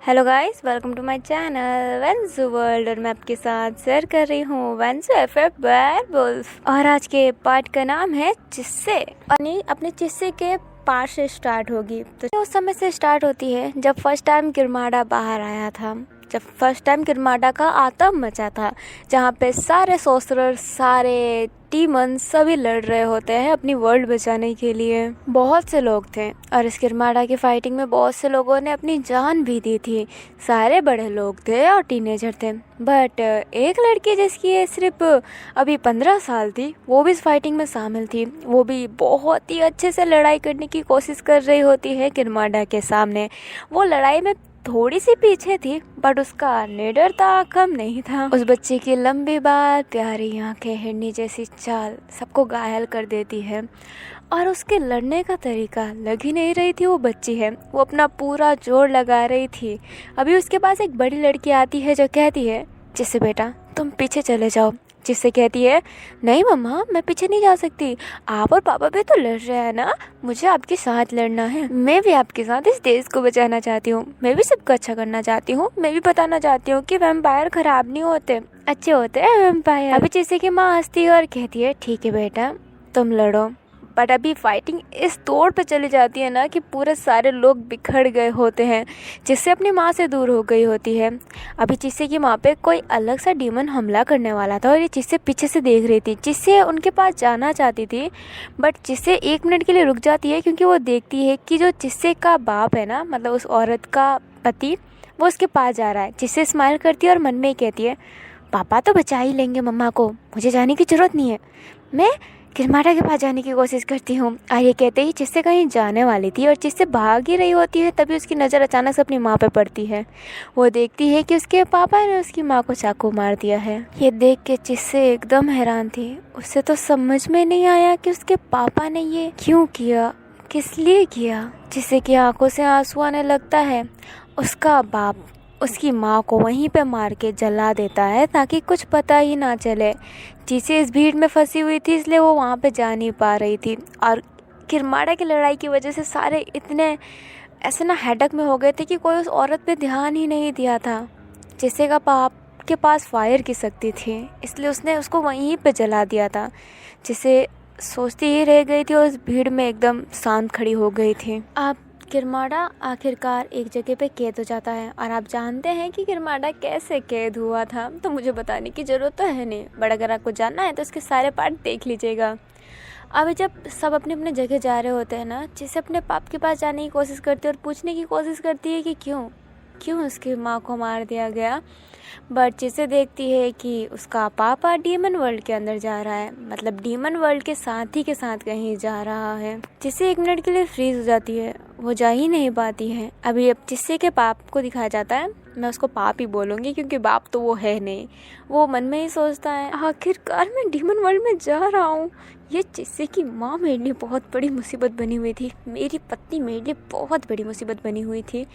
Hello guys, welcome to my channel वेंसू world. और मैं आपके साथ शेयर कर रही हूँ वेंसू एफएफ वेयरवुल्फ। और आज के पार्ट का नाम है चिस्से। अपने चिस्से के पार्ट से स्टार्ट होगी। तो उस समय से स्टार्ट होती है जब फर्स्ट टाइम किरमाड़ा बाहर आया था, जब फर्स्ट टाइम किरमाड़ा का आतंक मचा था, जहाँ पे सारे सोर्सरर, सारे डीमन सभी लड़ रहे होते हैं अपनी वर्ल्ड बचाने के लिए। बहुत से लोग थे और इस किरमाड़ा की फाइटिंग में बहुत से लोगों ने अपनी जान भी दी थी। सारे बड़े लोग थे और टीनेजर थे, बट एक लड़की जिसकी एज सिर्फ अभी 15 साल थी, वो भी इस फाइटिंग में शामिल थी। वो भी बहुत ही अच्छे से लड़ाई करने की कोशिश कर रही होती है किरमाड़ा के सामने। वो लड़ाई में थोड़ी सी पीछे थी, बट उसका निडर था कम नहीं था। उस बच्चे की लंबी बाल, प्यारी आंखें, हिरनी जैसी चाल सबको घायल कर देती है। और उसके लड़ने का तरीका लग ही नहीं रही थी वो बच्ची है। वो अपना पूरा जोर लगा रही थी। अभी उसके पास एक बड़ी लड़की आती है जो कहती है, जिससे बेटा तुम पीछे चले जाओ। जिससे कहती है, नहीं मम्मा, मैं पीछे नहीं जा सकती। आप और पापा भी तो लड़ रहे हैं ना, मुझे आपके साथ लड़ना है। मैं भी आपके साथ इस देश को बचाना चाहती हूँ। मैं भी सबको अच्छा करना चाहती हूँ। मैं भी बताना चाहती हूँ कि वैम्पायर खराब नहीं होते, अच्छे होते हैं वैम्पायर। अभी जिससे कि माँ हंसती है और कहती है, ठीक है बेटा तुम लड़ो। बट अभी फाइटिंग इस तौर पे चली जाती है ना कि पूरे सारे लोग बिखर गए होते हैं। जिससे अपनी माँ से दूर हो गई होती है। अभी जिससे कि माँ पे कोई अलग सा डीमन हमला करने वाला था और ये जिससे पीछे से देख रही थी। जिससे उनके पास जाना चाहती थी, बट जिससे 1 मिनट के लिए रुक जाती है, क्योंकि वो देखती है कि जो जिससे का बाप है ना, मतलब उस औरत का पति, वो उसके पास जा रहा है। जिससे स्माइल करती है और मन में ही कहती है, पापा तो बचा ही लेंगे मम्मा को, मुझे जाने की ज़रूरत नहीं है। मैं किरमाड़ा के पास जाने की कोशिश करती हूँ। और ये कहते ही जिससे कहीं जाने वाली थी और जिससे भाग ही रही होती है, तभी उसकी नज़र अचानक से अपनी माँ पे पड़ती है। वो देखती है कि उसके पापा ने उसकी माँ को चाकू मार दिया है। ये देख के जिससे एकदम हैरान थी। उसे तो समझ में नहीं आया कि उसके पापा ने ये क्यों किया, किस लिए किया। जिससे कि आंखों से आंसू आने लगता है। उसका बाप उसकी माँ को वहीं पे मार के जला देता है ताकि कुछ पता ही ना चले। जिसे इस भीड़ में फंसी हुई थी, इसलिए वो वहाँ पे जा नहीं पा रही थी। और किरमाड़ा की लड़ाई की वजह से सारे इतने ऐसे ना हेडक में हो गए थे कि कोई उस औरत पे ध्यान ही नहीं दिया था। जिसे का बाप के पास फायर की शक्ति थी, इसलिए उसने उसको वहीं पे जला दिया था। जिसे सोचती ही रह गई थी और उस भीड़ में एकदम शांत खड़ी हो गई थी। अब किरमाड़ा आखिरकार एक जगह पे कैद हो जाता है। और आप जानते हैं कि किरमाड़ा कैसे कैद हुआ था, तो मुझे बताने की ज़रूरत तो है नहीं, बट अगर आपको जानना है तो उसके सारे पार्ट देख लीजिएगा। अब जब सब अपने अपने जगह जा रहे होते हैं ना, जिसे अपने पाप के पास जाने की कोशिश करती है और पूछने की कोशिश करती है कि क्यों उसकी माँ को मार दिया गया। बट जिसे देखती है कि उसका पापा डीमन वर्ल्ड के अंदर जा रहा है, मतलब डीमन वर्ल्ड के साथी के साथ कहीं जा रहा है। जिसे 1 मिनट के लिए फ्रीज हो जाती है, वो जा ही नहीं पाती है। अभी अब जिससे के पाप को दिखाया जाता है, मैं उसको पाप ही बोलूँगी क्योंकि बाप तो वो है नहीं। वो मन में ही सोचता है, आखिरकार मैं डीमन वर्ल्ड में जा रहा हूँ। ये जिससे कि माँ मेरे लिए बहुत बड़ी मुसीबत बनी हुई थी, मेरी पत्नी मेरे लिए बहुत बड़ी मुसीबत बनी हुई थी।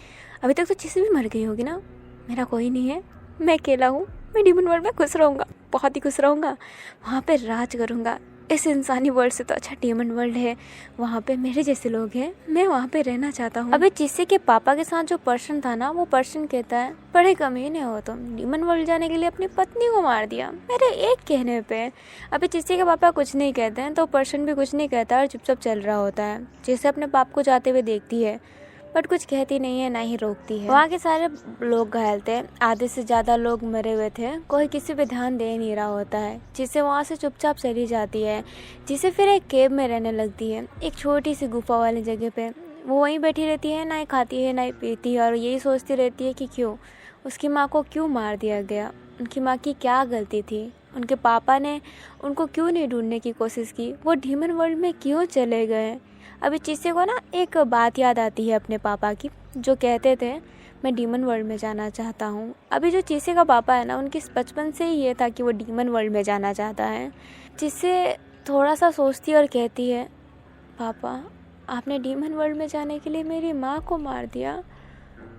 अभी तक तो जिससे भी मर गई होगी ना, मेरा कोई नहीं है, मैं अकेला हूँ। मैं डीमन वर्ल्ड में खुश रहूँगा, बहुत ही खुश रहूँगा, वहाँ पे राज करूँगा। इस इंसानी वर्ल्ड से तो अच्छा डीमन वर्ल्ड है, वहाँ पे मेरे जैसे लोग हैं, मैं वहाँ पे रहना चाहता हूँ। अबे जिससे के पापा के साथ जो पर्सन था ना, वो पर्सन कहता है, बड़े कमीने हो तुम, डीमन वर्ल्ड जाने के लिए अपनी पत्नी को मार दिया मेरे एक कहने पे। अभी जिससे के पापा कुछ नहीं कहते हैं तो पर्सन भी कुछ नहीं कहता और चुपचाप चल रहा होता है। जिससे अपने पाप को जाते हुए देखती है, बट कुछ कहती नहीं है, ना ही रोकती है। वहाँ के सारे लोग घायल थे, आधे से ज़्यादा लोग मरे हुए थे, कोई किसी पे ध्यान दे नहीं रहा होता है। जिससे वहाँ से चुपचाप चली जाती है। जिसे फिर एक केव में रहने लगती है, एक छोटी सी गुफा वाली जगह पे। वो वहीं बैठी रहती है, ना ही खाती है ना ही पीती है, और यही सोचती रहती है कि क्यों उसकी माँ को क्यों मार दिया गया, उनकी माँ की क्या गलती थी, उनके पापा ने उनको क्यों नहीं ढूंढने की कोशिश की, वो डीमन वर्ल्ड में क्यों चले गए। अभी चीसे को ना एक बात याद आती है अपने पापा की, जो कहते थे मैं डीमन वर्ल्ड में जाना चाहता हूँ। अभी जो चीसे का पापा है ना, उनके बचपन से ही ये था कि वो डीमन वर्ल्ड में जाना चाहता है। जिससे थोड़ा सा सोचती और कहती है, पापा आपने डीमन वर्ल्ड में जाने के लिए मेरी माँ को मार दिया,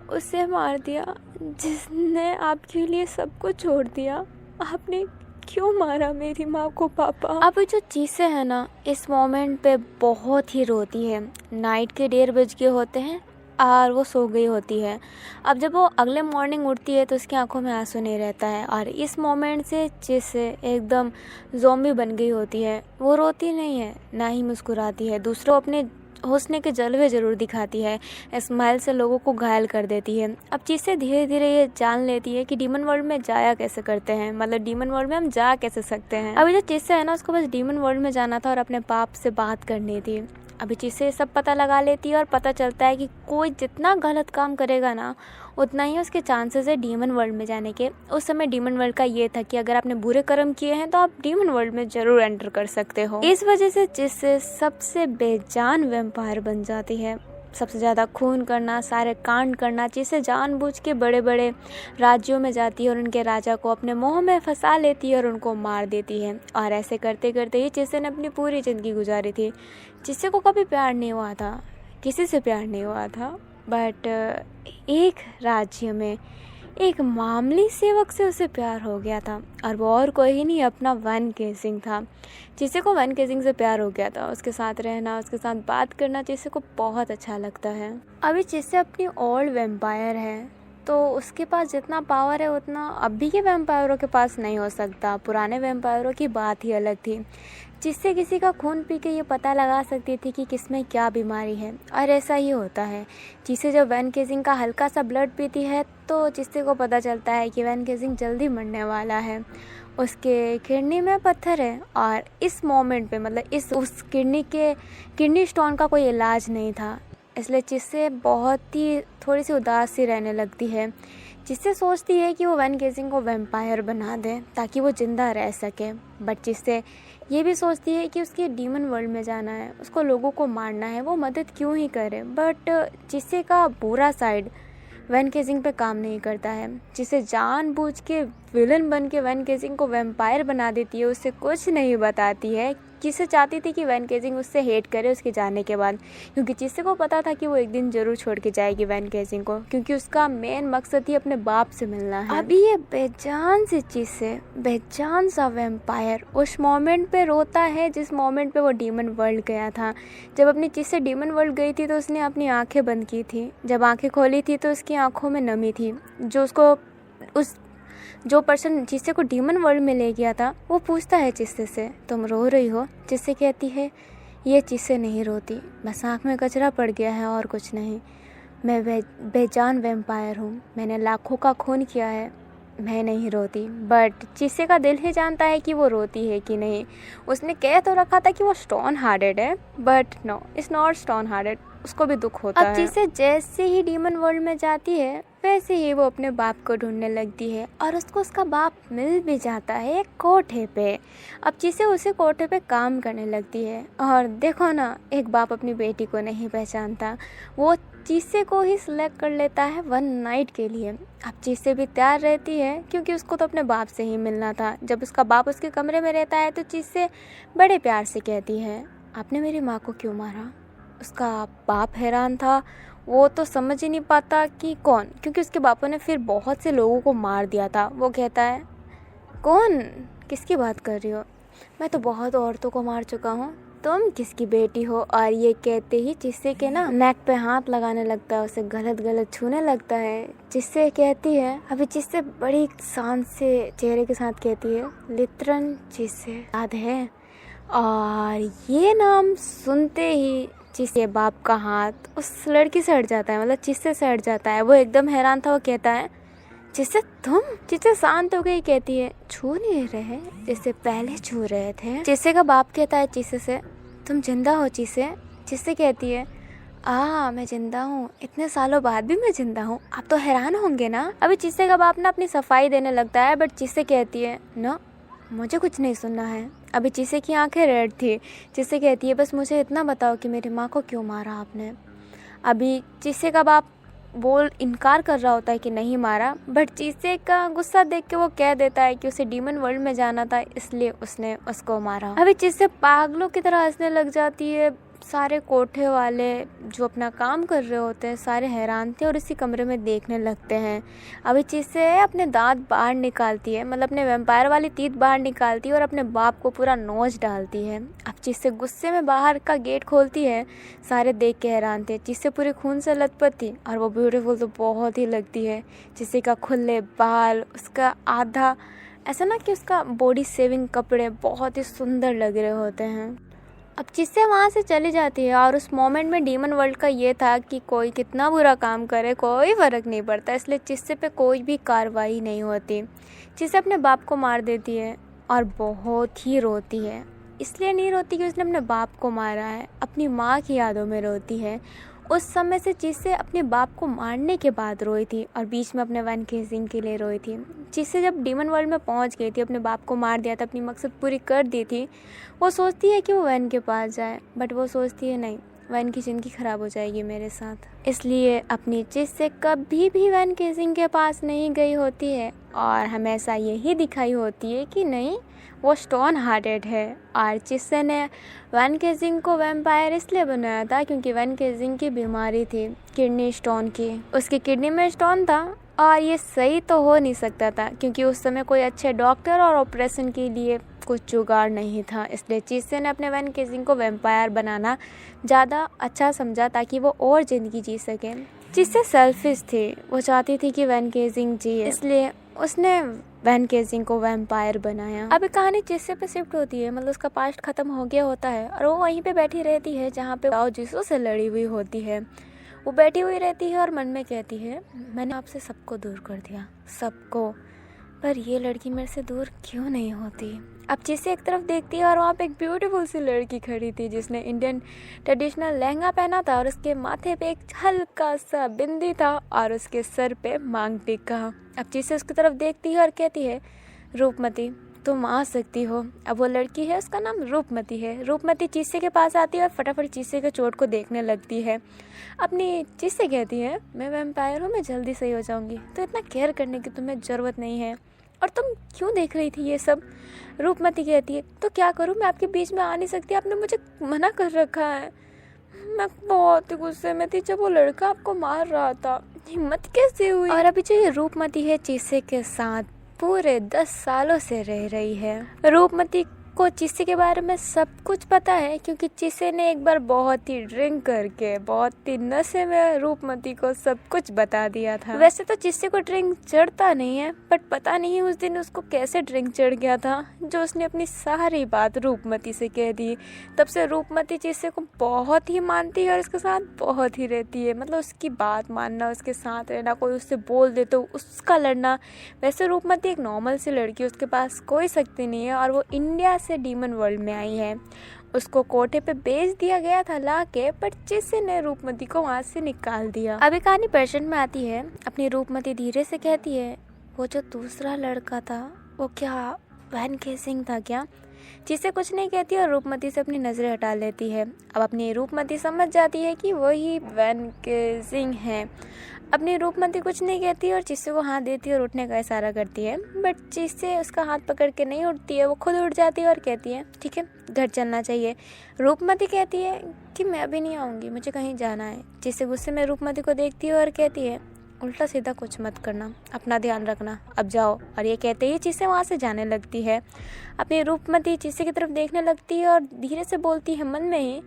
उसे मार दिया जिसने आपके लिए सब कुछ छोड़ दिया। आपने क्यों मारा मेरी माँ को पापा। अब जो चीज़ें है ना, इस मोमेंट पे बहुत ही रोती है। नाइट के 1:30 बज गए होते हैं और वो सो गई होती है। अब जब वो अगले मॉर्निंग उठती है तो उसकी आंखों में आंसू नहीं रहता है और इस मोमेंट से चिसे एकदम ज़ॉम्बी बन गई होती है। वो रोती नहीं है, ना ही मुस्कुराती है, दूसरों अपने हौसले के जलवे ज़रूर दिखाती है, स्माइल से लोगों को घायल कर देती है। अब चिसे धीरे धीरे ये जान लेती है कि डीमन वर्ल्ड में जाया कैसे करते हैं, मतलब डीमन वर्ल्ड में हम जा कैसे सकते हैं। अभी जो चिसे है ना, उसको बस डीमन वर्ल्ड में जाना था और अपने पाप से बात करनी थी। अभी चिसे सब पता लगा लेती है और पता चलता है कि कोई जितना गलत काम करेगा ना, उतना ही उसके चांसेस है डीमन वर्ल्ड में जाने के। उस समय डीमन वर्ल्ड का ये था कि अगर आपने बुरे कर्म किए हैं तो आप डीमन वर्ल्ड में ज़रूर एंटर कर सकते हो। इस वजह से चिसे सबसे बेजान वैम्पायर बन जाती है। सबसे ज़्यादा खून करना, सारे कांड करना, चिसे जानबूझ के बड़े बड़े राज्यों में जाती है और उनके राजा को अपने मोह में फंसा लेती है और उनको मार देती है। और ऐसे करते करते ही चिसे ने अपनी पूरी ज़िंदगी गुजारी थी। चिसे को कभी प्यार नहीं हुआ था, किसी से प्यार नहीं हुआ था, बट एक राज्य में एक मामूली सेवक से उसे प्यार हो गया था और वो और कोई नहीं, अपना वन केसिंग था। चिसे को वन केसिंग से प्यार हो गया था। उसके साथ रहना, उसके साथ बात करना चिसे को बहुत अच्छा लगता है। अभी चिसे अपनी ओल्ड वैम्पायर है तो उसके पास जितना पावर है उतना अभी के वैम्पायरों के पास नहीं हो सकता। पुराने वैम्पायरों की बात ही अलग थी, जिससे किसी का खून पी के ये पता लगा सकती थी कि किसमें क्या बीमारी है। और ऐसा ही होता है, जिसे जब वैन केसिंग का हल्का सा ब्लड पीती है तो जिससे को पता चलता है कि वैन केसिंग जल्दी मरने वाला है। उसके किडनी में पत्थर है और इस मोमेंट पे मतलब उस किडनी स्टोन का कोई इलाज नहीं था, इसलिए चिसे बहुत ही थोड़ी सी उदास सी रहने लगती है। जिससे सोचती है कि वो वैन केसिंग को वैम्पायर बना दे ताकि वो ज़िंदा रह सके। बट जिससे ये भी सोचती है कि उसके डीमन वर्ल्ड में जाना है, उसको लोगों को मारना है, वो मदद क्यों ही करे। बट जिससे का बुरा साइड वैन केसिंग पे काम नहीं करता है। जिसे जानबूझ के विलन बन के वैन केसिंग को वैम्पायर बना देती है, उससे कुछ नहीं बताती है। जिसे चाहती थी कि वैन केसिंग उससे हेट करे उसके जाने के बाद, क्योंकि जिससे को पता था कि वो एक दिन ज़रूर छोड़ के जाएगी वैन केसिंग को, क्योंकि उसका मेन मकसद ही अपने बाप से मिलना है। अभी ये बेजान सी चीज़ से बेजान सा वैम्पायर उस मोमेंट पे रोता है जिस मोमेंट पे वो डीमन वर्ल्ड गया था। जब अपनी चीज़ से डीमन वर्ल्ड गई थी तो उसने अपनी आंखें बंद की थी। जब आंखें खोली थी तो उसकी आंखों में नमी थी। जो पर्सन जिससे को डीमन वर्ल्ड में ले गया था वो पूछता है चिस्से से, तुम रो रही हो? चिस्से कहती है, ये चिस्से नहीं रोती, बस आँख में कचरा पड़ गया है और कुछ नहीं। मैं बेजान वैम्पायर हूँ, मैंने लाखों का खून किया है, मैं नहीं रोती। बट चिस्से का दिल ही जानता है कि वो रोती है कि नहीं। उसने कह तो रखा था कि वो स्टोन हार्टेड है, but no, it's not stone hearted, उसको भी दुख होता है। अब चिस्से जैसे ही डीमन वर्ल्ड में जाती है वैसे ही वो अपने बाप को ढूंढने लगती है और उसको उसका बाप मिल भी जाता है एक कोठे पे। अब चिस्से उसे कोठे पे काम करने लगती है और देखो ना, एक बाप अपनी बेटी को नहीं पहचानता, वो चिस्से को ही सिलेक्ट कर लेता है वन नाइट के लिए। अब चिस्से भी तैयार रहती है क्योंकि उसको तो अपने बाप से ही मिलना था। जब उसका बाप उसके कमरे में रहता है तो चिस्से बड़े प्यार से कहती है, आपने मेरी माँ को क्यों मारा? उसका बाप हैरान था, वो तो समझ ही नहीं पाता कि कौन, क्योंकि उसके बापों ने फिर बहुत से लोगों को मार दिया था। वो कहता है, कौन? किसकी बात कर रही हो? मैं तो बहुत औरतों को मार चुका हूँ, तुम किसकी बेटी हो? और ये कहते ही चिस्से के ना नेक पे हाथ लगाने लगता है, उसे गलत गलत छूने लगता है। चिस्से कहती है, अभी चिस्से बड़ी शान से चेहरे के साथ कहती है, लित्रन चिस्से याद है? और ये नाम सुनते ही चिस्से बाप का हाथ उस लड़की से हट जाता है, मतलब चिस्से से हट जाता है। वो एकदम हैरान था। वो कहता है, चिस्से तुम? चिस्से शांत हो गई, कहती है, छू नहीं रहे जैसे पहले छू रहे थे। चिस्से का बाप कहता है चिस्से से, तुम जिंदा हो चिस्से? चिस्से कहती है, मैं जिंदा हूँ, इतने सालों बाद भी मैं जिंदा हूँ, आप तो हैरान होंगे ना। अभी चिस्से का बाप ना अपनी सफाई देने लगता है, बट चिस्से कहती है, ना, मुझे कुछ नहीं सुनना है। अभी चिस्से की आंखें रेड थी। चिस्से कहती है, बस मुझे इतना बताओ कि मेरी माँ को क्यों मारा आपने? अभी चिस्से का बाप इनकार कर रहा होता है कि नहीं मारा, बट चिस्से का गुस्सा देख के वो कह देता है कि उसे डीमन वर्ल्ड में जाना था, इसलिए उसने उसको मारा। अभी चिस्से पागलों की तरह हंसने लग जाती है, सारे कोठे वाले जो अपना काम कर रहे होते हैं सारे हैरान थे और इसी कमरे में देखने लगते हैं। अभी चिस्से अपने दांत बाहर निकालती है, मतलब अपने वैम्पायर वाली तीत बाहर निकालती है और अपने बाप को पूरा नोच डालती है। अब चिस्से गुस्से में बाहर का गेट खोलती है। सारे देख के हैरान थे। चिस्से पूरी खून से लथपथ थी और वो ब्यूटीफुल तो बहुत ही लगती है। चिस्से का खुले बाल, उसका आधा ऐसा ना कि उसका बॉडी सेविंग कपड़े बहुत ही सुंदर लग रहे होते हैं। अब चिस्से वहाँ से चली जाती है और उस मोमेंट में डीमन वर्ल्ड का ये था कि कोई कितना बुरा काम करे कोई फ़र्क नहीं पड़ता, इसलिए चिस्से पे कोई भी कार्रवाई नहीं होती। चिस्से अपने बाप को मार देती है और बहुत ही रोती है। इसलिए नहीं रोती कि उसने अपने बाप को मारा है, अपनी माँ की यादों में रोती है। उस समय से चिस्से अपने बाप को मारने के बाद रोई थी और बीच में अपने वैन केसिंग के लिए रोई थी। चिस्से जब डीमन वर्ल्ड में पहुंच गई थी, अपने बाप को मार दिया था, अपनी मकसद पूरी कर दी थी, वो सोचती है कि वो वैन के पास जाए, बट वो सोचती है नहीं, वैन की ज़िंदगी ख़राब हो जाएगी मेरे साथ। इसलिए अपनी चिस्से कभी भी वैन केसिंग के पास नहीं गई होती है और हमेशा यही दिखाई होती है कि नहीं, वो स्टोन हार्टेड है। और चिस्से ने वैन केसिंग को वैम्पायर इसलिए बनाया था क्योंकि वैन केसिंग की बीमारी थी किडनी स्टोन की। उसकी किडनी में स्टोन था और ये सही तो हो नहीं सकता था क्योंकि उस समय कोई अच्छे डॉक्टर और ऑपरेशन के लिए कुछ जुगाड़ नहीं था। इसलिए चिस्से ने अपने वैन केसिंग को वैम्पायर बनाना ज़्यादा अच्छा समझा ताकि वो और ज़िंदगी जी सके। चिस्से सेल्फिश थी, वो चाहती थी कि वैन केसिंग जिए, इसलिए उसने वैन केसिंग को वैम्पायर बनाया। अब कहानी चिस्से पे शिफ्ट होती है, मतलब उसका पास्ट खत्म हो गया होता है और वो वहीं पे बैठी रहती है जहाँ पे जाओ जिसू से लड़ी हुई होती है। वो बैठी हुई रहती है और मन में कहती है, मैंने आपसे सबको दूर कर दिया, सबको, पर ये लड़की मेरे से दूर क्यों नहीं होती। अब चिस्से एक तरफ देखती है और वहाँ पे एक ब्यूटीफुल सी लड़की खड़ी थी जिसने इंडियन ट्रेडिशनल लहंगा पहना था और उसके माथे पे एक हल्का सा बिंदी था और उसके सर पे मांग टिक्का। अब चिस्से उसकी तरफ देखती है और कहती है, रूपमती तुम आ सकती हो। अब वो लड़की है, उसका नाम रूपमती है। रूपमती चिस्से के पास आती है और फटाफट चिस्से के चोट को देखने लगती है। अपनी चिस्से कहती है, मैं वैम्पायर हूँ, मैं जल्दी सही हो जाऊँगी, तो इतना केयर करने की तुम्हें ज़रूरत नहीं है, और तुम क्यों देख रही थी ये सब। रूपमती कहती है, तो क्या करूँ, मैं आपके बीच में आ नहीं सकती, आपने मुझे मना कर रखा है। मैं बहुत ही गुस्से में थी जब वो लड़का आपको मार रहा था, हिम्मत कैसे हुई। और अभी जो ये रूपमती है चिस्से के साथ पूरे 10 सालों से रह रही है। रूपमती को चिस्से के बारे में सब कुछ पता है क्योंकि चिस्से ने एक बार बहुत ही ड्रिंक करके, बहुत ही नशे में रूपमती को सब कुछ बता दिया था। वैसे तो चिस्से को ड्रिंक चढ़ता नहीं है, बट पता नहीं उस दिन उसको कैसे ड्रिंक चढ़ गया था जो उसने अपनी सारी बात रूपमती से कह दी। तब से रूपमती चिस्से को बहुत ही मानती है और उसके साथ बहुत ही रहती है, मतलब उसकी बात मानना, उसके साथ रहना, कोई उससे बोल दे तो उसका लड़ना। वैसे रूपमती एक नॉर्मल सी लड़की, उसके पास कोई शक्ति नहीं है और वो इंडिया से डीमन वर्ल्ड में आई है। उसको कोठे पे बेच दिया गया था लाके, पर चिस्से ने रूपमती को वहाँ से निकाल दिया। अभी कहानी प्रेजेंट में आती है। अपनी रूपमती धीरे से कहती है, वो जो दूसरा लड़का था वो क्या वैन केसिंग था क्या। चिस्से कुछ नहीं कहती और रूपमती से अपनी नज़रें हटा लेती है। अब अपनी रूपमती समझ जाती है कि वही वैन केसिंग है। अपनी रूपमती कुछ नहीं कहती और चिस्से को हाथ देती है और उठने का इशारा करती है, बट चिस्से उसका हाथ पकड़ के नहीं उठती है, वो खुद उठ जाती है और कहती है, ठीक है घर चलना चाहिए। रूपमती कहती है कि मैं अभी नहीं आऊँगी, मुझे कहीं जाना है। चिस्से गुस्से में रूपमती को देखती है और कहती है, उल्टा सीधा कुछ मत करना, अपना ध्यान रखना, अब जाओ। और ये कहते ही चिस्से वहाँ से जाने लगती है। अपनी रूपमती चिस्से की तरफ देखने लगती है और धीरे से बोलती है मन में ही,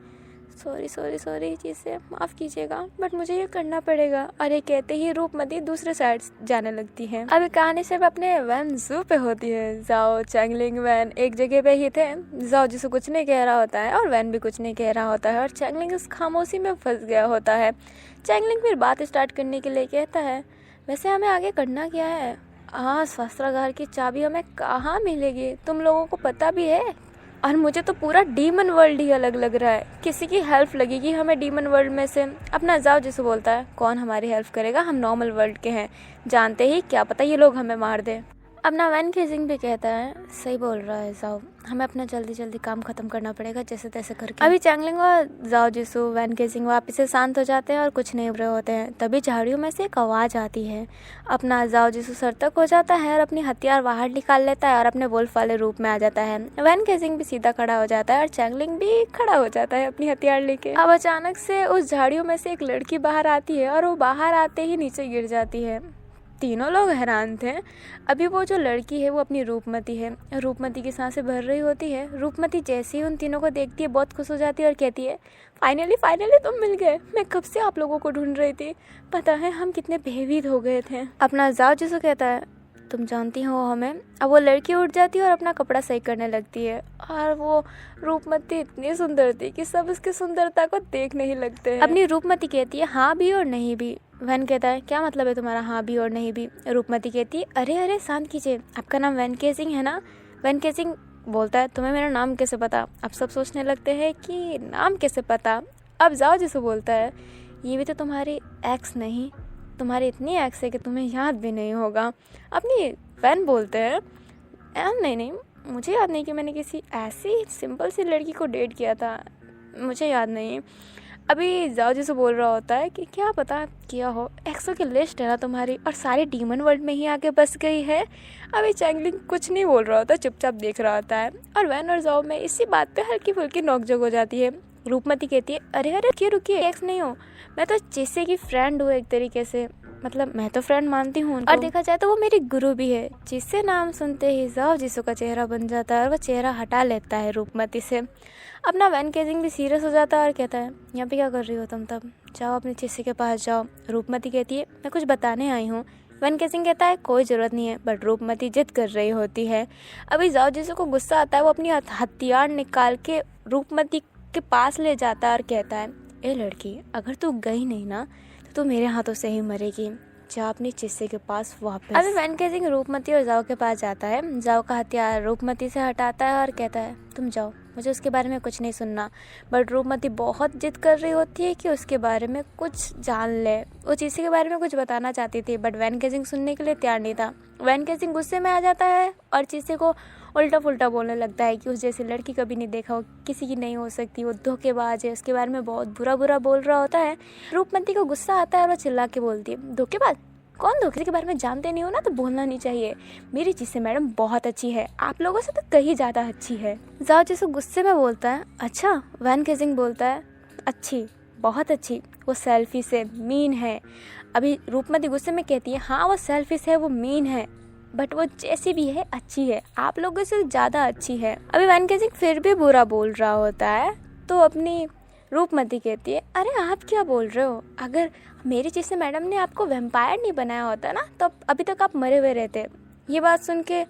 सॉरी सॉरी सॉरी चिस्से, माफ़ कीजिएगा, बट मुझे ये करना पड़ेगा। और ये कहते ही रूपमती दूसरे साइड जाने लगती है। अब कहानी सिर्फ अपने वैन जू पे होती है। जाओ चैंगलिंग वैन एक जगह पे ही थे। जाओ जिसे कुछ नहीं कह रहा होता है और वैन भी कुछ नहीं कह रहा होता है और चैंगलिंग उस खामोशी में फंस गया होता है। चैंगलिंग फिर बात स्टार्ट करने के लिए कहता है, वैसे हमें आगे करना क्या है। हाँ, शस्त्रागार की चाबी हमें कहाँ मिलेगी, तुम लोगों को पता भी है। और मुझे तो पूरा डीमन वर्ल्ड ही अलग लग रहा है, किसी की हेल्प लगेगी हमें डीमन वर्ल्ड में से। अपना जाओ जिसे बोलता है, कौन हमारी हेल्प करेगा, हम नॉर्मल वर्ल्ड के हैं, जानते ही क्या पता ये लोग हमें मार दे। अब ना वैन गेजिंग भी कहता है सही बोल रहा है जाओ, हमें अपना जल्दी जल्दी काम खत्म करना पड़ेगा जैसे तैसे करके। अभी चैंगलिंग और जाओ जिसू वैन गेजिंग वापस से शांत हो जाते हैं और कुछ नहीं बुरे होते हैं। तभी झाड़ियों में से एक आवाज़ आती है। अपना जाओ जिसू सतर्क हो जाता है और अपनी हथियार बाहर निकाल लेता है और अपने वुल्फ वाले रूप में आ जाता है। वैन गेजिंग भी सीधा खड़ा हो जाता है और चैंगलिंग भी खड़ा हो जाता है अपनी हथियार लेके। अब अचानक से उस झाड़ियों में से एक लड़की बाहर आती है और वो बाहर आते ही नीचे गिर जाती है। तीनों लोग हैरान थे। अभी वो जो लड़की है वो अपनी रूपमती है। रूपमती की सांसें भर रही होती है। रूपमती जैसे ही उन तीनों को देखती है बहुत खुश हो जाती है और कहती है फाइनली फाइनली तुम मिल गए, मैं कब से आप लोगों को ढूंढ रही थी, पता है हम कितने भयभीत हो गए थे। अपना जाओ जिसको कहता है तुम जानती हो हमें। अब वो लड़की उठ जाती है और अपना कपड़ा सही करने लगती है और वो रूपमती इतनी सुंदर थी कि सब उसकी सुंदरता को देखने ही लगते हैं। अपनी रूपमती कहती है हाँ भी और नहीं भी। वैन कहता है क्या मतलब है तुम्हारा हाँ भी और नहीं भी। रूपमती कहती है अरे अरे शांत कीजिए, आपका नाम वैन गेजिंग है ना। वैन गेजिंग बोलता है तुम्हें मेरा नाम कैसे पता। अब सब सोचने लगते हैं कि नाम कैसे पता। अब जाओ जिसको बोलता है ये भी तो तुम्हारी एक्स नहीं, तुम्हारी इतनी एक्स है कि तुम्हें याद भी नहीं होगा। अपनी वैन बोलते हैं नहीं नहीं मुझे याद नहीं कि मैंने किसी ऐसी सिंपल सी लड़की को डेट किया था, मुझे याद नहीं। अभी जाओ जिसको बोल रहा होता है कि क्या पता किया हो, एक्सों की लिस्ट है ना तुम्हारी और सारी डीमन वर्ल्ड में ही आके बस गई है। अभी चैंगलिंग कुछ नहीं बोल रहा होता, चुपचाप देख रहा होता है और वैन और जाओ में इसी बात पे हल्की फुल्की नोकझोंक हो जाती है। रूपमती कहती है अरे अरे रुकिए एक्स नहीं हो, मैं तो चिस्से की फ्रेंड हूँ एक तरीके से, मतलब मैं तो फ्रेंड मानती हूँ और देखा जाए तो वो मेरी गुरु भी है। जिससे नाम सुनते ही जाओ जिसू का चेहरा बन जाता है और वो चेहरा हटा लेता है रूपमती से। अपना वैन गेजिंग भी सीरियस हो जाता है और कहता है यहाँ पे क्या कर रही हो तुम, तब जाओ अपने चिस्से के पास जाओ। रूपमती कहती है मैं कुछ बताने आई हूँ। वैन गेजिंग कहता है कोई ज़रूरत नहीं है, बट रूपमती जिद कर रही होती है। अभी जाओ जिसू को गुस्सा आता है, वो अपनी हथियार निकाल के रूपमती के पास ले जाता है और कहता है ए लड़की अगर तू गई नहीं ना तो मेरे हाथों से ही मरेगी, जा अपनी चिस्से के पास वापस। अभी वैन गेजिंग रूपमती और जाओ के पास जाता है। जाओ का हथियार रूपमती से हटाता है और कहता है तुम जाओ, मुझे उसके बारे में कुछ नहीं सुनना। बट रूपमती बहुत जिद कर रही होती है कि उसके बारे में कुछ जान ले। वो चिस्से के बारे में कुछ बताना चाहती थी बट वैन गेजिंग सुनने के लिए तैयार नहीं था। वैन गेजिंग गुस्से में आ जाता है और चिस्से को उल्टा पुल्टा बोलने लगता है कि उस जैसी लड़की कभी नहीं देखा, वो किसी की नहीं हो सकती, वो धोखेबाज है, उसके बारे में बहुत बुरा बुरा बोल रहा होता है। रूपमती को गुस्सा आता है और वो चिल्ला के बोलती है धोखेबाज, कौन धोखे के बारे में जानते नहीं हो ना तो बोलना नहीं चाहिए, मेरी चिस्से मैडम बहुत अच्छी है, आप लोगों से तो कहीं ज़्यादा अच्छी है। जाओ जिसको गुस्से में बोलता है अच्छा। वैन गेजिंग बोलता है अच्छी, बहुत अच्छी, वो सेल्फी से मीन है। अभी रूपमती गुस्से में कहती है हाँ वो सेल्फी से है, वो मीन है, बट वो जैसी भी है अच्छी है, आप लोगों से ज़्यादा अच्छी है। अभी वैन गेजिंग फिर भी बुरा बोल रहा होता है तो अपनी रूपमती कहती है अरे आप क्या बोल रहे हो, अगर मेरी चिस्से मैडम ने आपको वैम्पायर नहीं बनाया होता ना तो अभी तक आप मरे हुए रहते। ये बात सुन के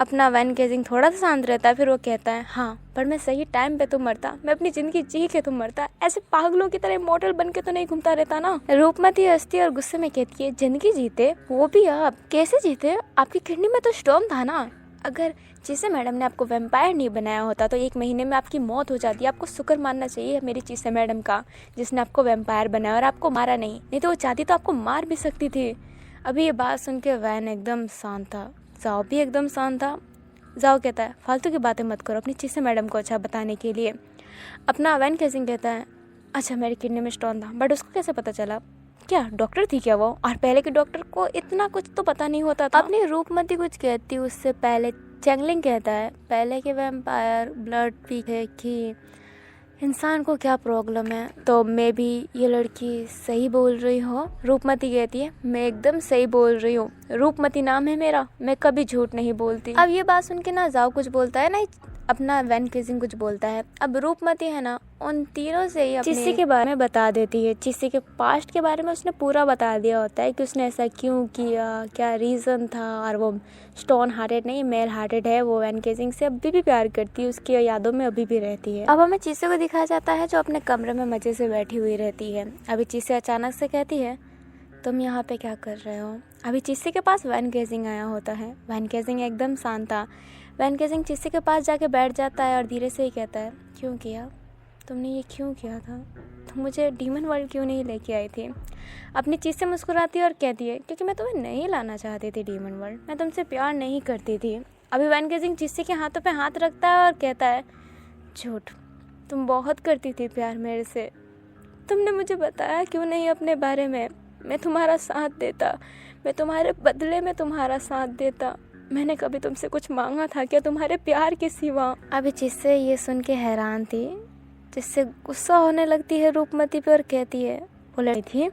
अपना वैन गेजिंग थोड़ा सा शांत रहता है, फिर वो कहता है हाँ पर मैं सही टाइम पे तो मरता, मैं अपनी ज़िंदगी जी के तो मरता, ऐसे पागलों की तरह इमॉर्टल बन के तो नहीं घूमता रहता ना। रूपमती हंसती और गुस्से में कहती है जिंदगी जीते, वो भी आप कैसे जीते, आपकी किडनी में तो स्टोन था ना, अगर चिस्से मैडम ने आपको वैम्पायर नहीं बनाया होता तो 1 महीने में आपकी मौत हो जाती। आपको शुक्र मानना चाहिए मेरी चिस्से मैडम का जिसने आपको वैम्पायर बनाया और आपको मारा नहीं तो वो चाहती तो आपको मार भी सकती थी। अभी ये बात सुन के वैन एकदम शांत था, जाओ भी एकदम शांत था। जाओ कहता है फालतू की बातें मत करो अपनी चिस्से मैडम को अच्छा बताने के लिए। अपना वैन गेजिंग कहता है अच्छा मेरी किडनी में स्टोन था, बट उसको कैसे पता चला, क्या डॉक्टर थी क्या वो, और पहले के डॉक्टर को इतना कुछ तो पता नहीं होता था। अपनी रूपमती कुछ कहती उससे पहले चैंगलिंग कहता है पहले के वैम्पायर ब्लड पी है कि इंसान को क्या प्रॉब्लम है, तो मे भी ये लड़की सही बोल रही हो। रूपमती कहती है मैं एकदम सही बोल रही हूँ, रूपमती नाम है मेरा, मैं कभी झूठ नहीं बोलती। अब ये बात सुन के ना जाओ कुछ बोलता है ना अपना वैन गेजिंग कुछ बोलता है। अब रूपमती है ना उन तीनों से ही चिस्से के बारे में बता देती है, चिस्से के पास्ट के बारे में उसने पूरा बता दिया होता है कि उसने ऐसा क्यों किया, क्या रीज़न था, और वो स्टोन हार्टेड नहीं मेल हार्टेड है, वो वैन गेजिंग से अभी भी प्यार करती है, उसकी यादों में अभी भी रहती है। अब हमें चिस्से को दिखाया जाता है जो अपने कमरे में मजे से बैठी हुई रहती है। अभी चिस्से अचानक से कहती है तुम यहाँ पे क्या कर रहे हो। अभी चिस्से के पास वैन गेजिंग आया होता है। वैन गेजिंग एकदम शांत था। वैन गेजिंग चिस्से के पास जाके बैठ जाता है और धीरे से ही कहता है क्यों किया, तुमने ये क्यों किया था, मुझे डीमन वर्ल्ड क्यों नहीं लेके आई थी। अपनी चीज़ से मुस्कुराती है और कहती है क्योंकि मैं तुम्हें नहीं लाना चाहती थी डीमन वर्ल्ड, मैं तुमसे प्यार नहीं करती थी। अभी वैन गेजिंग जिस्सी के हाथों पे हाथ रखता है और कहता है झूठ, तुम बहुत करती थी प्यार मेरे से, तुमने मुझे बताया क्यों नहीं अपने बारे में। मैं तुम्हारा साथ देता, मैं तुम्हारे बदले में तुम्हारा साथ देता। मैंने कभी तुमसे कुछ मांगा था क्या तुम्हारे प्यार के सिवा। अभी जिससे ये सुन के हैरान थी, जिससे गुस्सा होने लगती है रूपमती पे और कहती है वो लड़ी थी।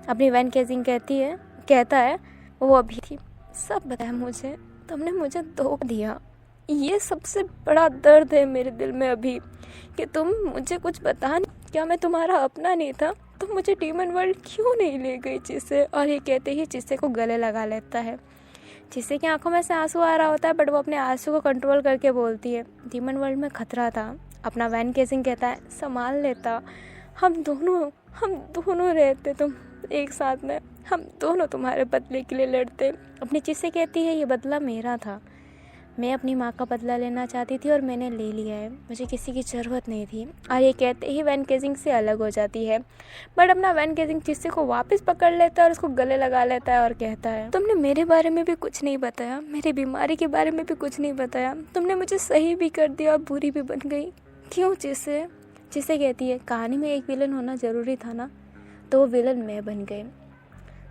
अपनी वैन गेजिंग कहता है वो अभी थी, सब बताया मुझे, तुमने मुझे धोखा दिया। ये सबसे बड़ा दर्द है मेरे दिल में अभी कि तुम मुझे कुछ बता नहीं, क्या मैं तुम्हारा अपना नहीं था? तुम मुझे डीमन वर्ल्ड क्यों नहीं ले गई जिससे। और ये कहते ही जिससे को गले लगा लेता है। जिससे की आंखों में से आंसू आ रहा होता है, बट वो अपने आंसू को कंट्रोल करके बोलती है डीमन वर्ल्ड में खतरा था। अपना वैन गेजिंग कहता है संभाल लेता, हम दोनों रहते तुम एक साथ में, हम दोनों तुम्हारे बदले के लिए लड़ते। अपनी चीज़ से कहती है ये बदला मेरा था, मैं अपनी माँ का बदला लेना चाहती थी और मैंने ले लिया है, मुझे किसी की ज़रूरत नहीं थी। और ये कहते ही वैन गेजिंग से अलग हो जाती है। बट अपना वैन गेजिंग जिस्सी को वापस पकड़ लेता है और उसको गले लगा लेता है और कहता है तुमने मेरे बारे में भी कुछ नहीं बताया, मेरी बीमारी के बारे में भी कुछ नहीं बताया, तुमने मुझे सही भी कर दिया और बुरी भी बन गई, क्यों जिससे। जिससे कहती है कहानी में एक विलन होना ज़रूरी था ना, तो वो विलन मैं बन गई,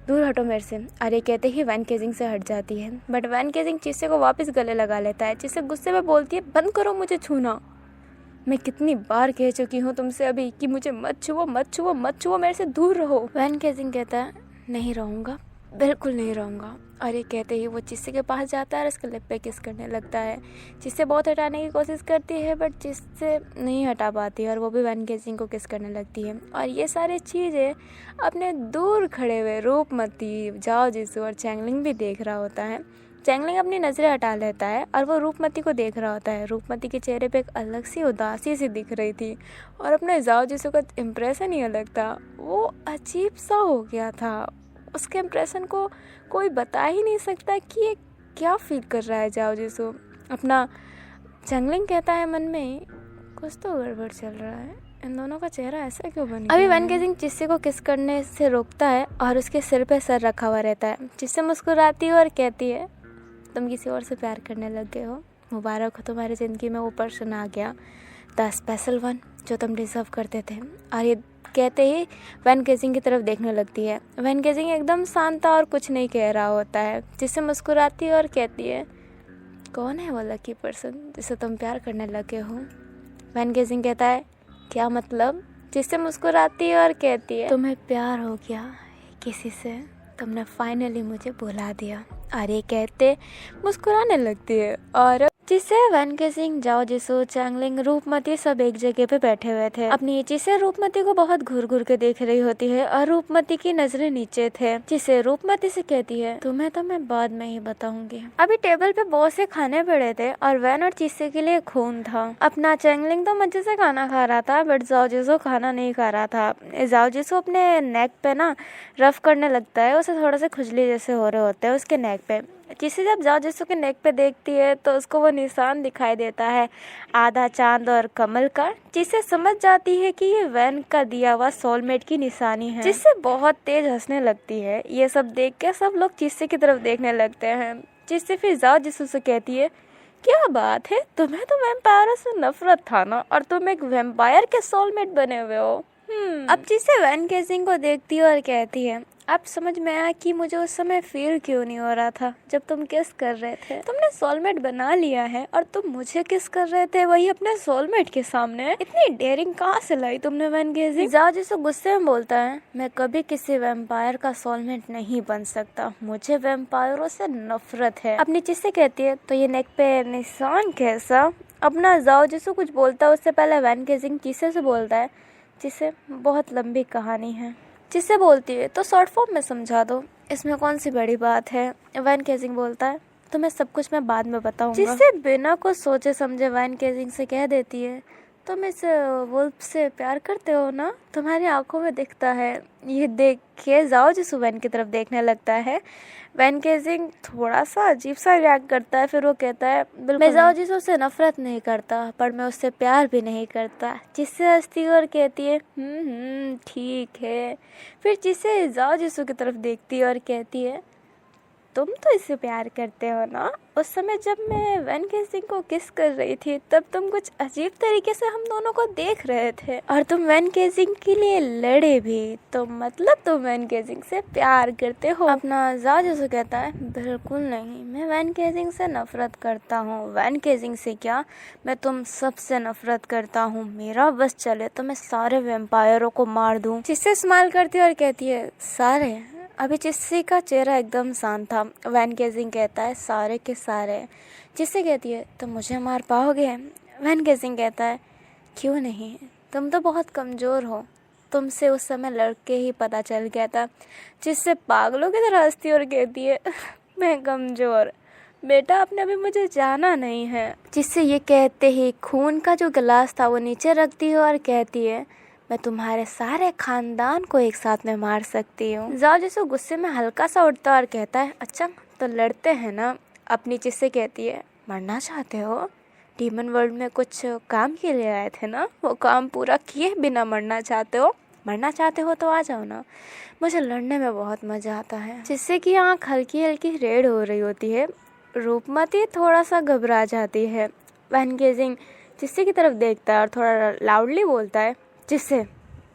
दूर हटो मेरे से। अरे कहते ही वैन गेजिंग से हट जाती है। बट वैन गेजिंग जिस्से को वापस गले लगा लेता है। जिससे गुस्से में बोलती है बंद करो मुझे छूना, मैं कितनी बार कह चुकी हूँ तुमसे अभी कि मुझे मत छुओ मत छुओ मत छुओ, मेरे से दूर रहो। वैन गेजिंग कहता है नहीं रहूँगा, बिल्कुल नहीं रहूँगा। और ये कहते ही वो जिस्से के पास जाता है और उसके लिप पे किस करने लगता है। जिससे बहुत हटाने की कोशिश करती है बट जिससे नहीं हटा पाती और वो भी वैन गेजिंग को किस करने लगती है। और ये सारी चीज़ें अपने दूर खड़े हुए रूपमती, जाओ जिसू और चैंगलिंग भी देख रहा होता है। चैंगलिंग अपनी नज़रें हटा लेता है और वो रूपमती को देख रहा होता है। रूपमती के चेहरे पे एक अलग सी उदासी सी दिख रही थी और अपने जाओ जिसू का इम्प्रेशन ही अलग था, वो अजीब सा हो गया था। उसके इम्प्रेशन को कोई बता ही नहीं सकता कि ये क्या फील कर रहा है जाओ जिसू। अपना चैंगलिंग कहता है मन में कुछ तो गड़बड़ चल रहा है, इन दोनों का चेहरा ऐसा क्यों बन गया। अभी वैन गेजिंग जिस्से को किस करने से रोकता है और उसके सिर पे सर रखा हुआ रहता है। जिससे मुस्कुराती है और कहती है तुम किसी और से प्यार करने लग गए हो, मुबारक हो, तुम्हारी ज़िंदगी में वो पर्सन आ गया, द स्पेशल वन जो तुम डिज़र्व करते थे। और ये कहते ही वैन गेजिंग की तरफ देखने लगती है। वैन गेजिंग एकदम शांत और कुछ नहीं कह रहा होता है। जिससे मुस्कुराती है और कहती है कौन है वो लकी पर्सन जिसे तुम प्यार करने लगे हो। वैन गेजिंग कहता है क्या मतलब। जिससे मुस्कुराती है और कहती है तुम्हें प्यार हो गया किसी से, तुमने फाइनली मुझे बुला दिया। और ये कहते मुस्कुराने लगती है। और जिससे वैन गेजिंग, जाओ जिसू, चैंगलिंग, रूपमती सब एक जगह पे बैठे हुए थे। अपनी जिससे रूपमती को बहुत घूर घूर के देख रही होती है और रूपमती की नजरें नीचे थे। जिससे रूपमती से कहती है तुम्हें तो मैं बाद में ही बताऊंगी। अभी टेबल पे बहुत से खाने पड़े थे और वैन और जिससे के लिए खून था। अपना चैंगलिंग तो मजे से खाना खा रहा था बट जाओ जिसू खाना नहीं खा रहा था। जाओ जिसू अपने नेक पे ना रफ करने लगता है, उसे थोड़ा सा खुजली जैसे हो रहे होते हैं उसके नेक पे। जिससे जब जाओ जिसू के नेक पे देखती है तो उसको वो निशान दिखाई देता है, आधा चांद और कमल का। जिससे समझ जाती है कि ये वैन का दिया हुआ सोलमेट की निशानी है। जिससे बहुत तेज हंसने लगती है। ये सब देख के सब लोग जिससे की तरफ देखने लगते हैं। जिससे फिर जाओ जिसू से कहती है क्या बात है, तुम्हें तो वैम्पायरों से नफरत था ना, और तुम एक वैम्पायर के सोलमेट बने हुए हो। अब जिससे वैन गेजिंग को देखती है और कहती है अब समझ में आया कि मुझे उस समय फील क्यों नहीं हो रहा था जब तुम किस कर रहे थे। तुमने सोलमेट बना लिया है और तुम मुझे किस कर रहे थे, वही अपने सोलमेट के सामने। इतनी डेयरिंग कहाँ से लाई तुमने वैन गेजिंग। जाओ जिससे गुस्से में बोलता है मैं कभी किसी वैम्पायर का सोलमेट नहीं बन सकता, मुझे वैम्पायरों से नफरत है। अपनी चीज से कहती है तो ये नेक पे निशान कैसा। अपना जाओ जिससे कुछ बोलता है उससे पहले वैन गेजिंग जिससे से बोलता है जिससे बहुत लंबी कहानी है। जिससे बोलती है तो शॉर्ट फॉर्म में समझा दो, इसमें कौन सी बड़ी बात है। वैन गेजिंग बोलता है तुम्हें सब कुछ मैं बाद में बताऊंगा। जिससे बिना कुछ सोचे समझे वैन गेजिंग से कह देती है तुम इस वुल्फ से प्यार करते हो ना, तुम्हारी आंखों में दिखता है। ये देख के जाओ जिसु वैन की तरफ देखने लगता है। वैन केजिंग थोड़ा सा अजीब सा रिएक्ट करता है, फिर वो कहता है बिल्कुल मैं जाओ जिसु से नफरत नहीं करता, पर मैं उससे प्यार भी नहीं करता। जिससे हंसती और कहती है ठीक है। फिर जिससे जाओ जिसु की तरफ देखती है और कहती है तुम तो इससे प्यार करते हो ना। उस समय जब मैं वैन केजिंग को किस कर रही थी तब तुम कुछ अजीब तरीके से हम दोनों को देख रहे थे और तुम वैन केजिंग के लिए लड़े भी। तो मतलब तुम वैन केजिंग से प्यार करते हो। अपना जाओ जिसु कहता है बिल्कुल नहीं, मैं वैन केजिंग से नफरत करता हूँ। वैन केजिंग से क्या, मैं तुम सबसे नफरत करता हूँ। मेरा बस चले तो मैं सारे वैम्पायरों को मार दूँ। जिससे स्माइल करती है और कहती है सारे। अभी जिस्सी का चेहरा एकदम शांत था। वैन केजिंग कहता है सारे के सारे। जिससे कहती है तुम मुझे मार पाओगे। वैन केजिंग कहता है क्यों नहीं, तुम तो बहुत कमज़ोर हो, तुमसे उस समय लड़के ही पता चल गया था। जिससे पागलों की तरह हंसती और कहती है मैं कमज़ोर, बेटा आपने अभी मुझे जाना नहीं है। जिससे ये कहते ही खून का जो गिलास था वो नीचे रखती है और कहती है मैं तुम्हारे सारे खानदान को एक साथ में मार सकती हूँ। जाओ जिसु गुस्से में हल्का सा उठता और कहता है अच्छा तो लड़ते हैं ना। अपनी जिससे कहती है मरना चाहते हो, डीमन वर्ल्ड में कुछ काम के लिए आए थे ना, वो काम पूरा किए बिना मरना चाहते हो। मरना चाहते हो तो आ जाओ ना, मुझे लड़ने में बहुत मज़ा आता है। जिससे कि आँख हल्की हल्की रेड हो रही होती है। रूपमती थोड़ा सा घबरा जाती है। वैन केजिंग जिससे की तरफ देखता है और थोड़ा लाउडली बोलता है जिससे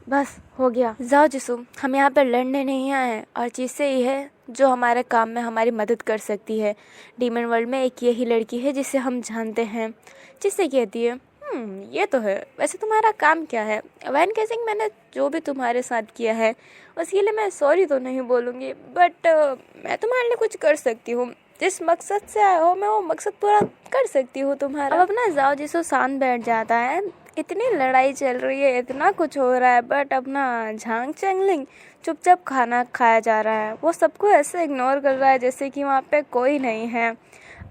बस हो गया। जाओ जिसु, हम यहाँ पर लड़ने नहीं आए हैं और जिससे ही है जो हमारे काम में हमारी मदद कर सकती है। डीमन वर्ल्ड में एक यही लड़की है जिसे हम जानते हैं। जिससे कहती है ये तो है, वैसे तुम्हारा काम क्या है। वैन केजिंग मैंने जो भी तुम्हारे साथ किया है उसके लिए मैं सॉरी तो नहीं बोलूँगी, बट मैं तुम्हारे लिए कुछ कर सकती हूँ। जिस मकसद से आए हो मैं वो मकसद पूरा कर सकती हूँ तुम्हारा। अब अपना जाओ जिसु शांत बैठ जाता है। इतनी लड़ाई चल रही है, इतना कुछ हो रहा है, बट अपना झांग चैंगलिंग चुपचाप खाना खाया जा रहा है। वो सबको ऐसे इग्नोर कर रहा है जैसे कि वहाँ पे कोई नहीं है।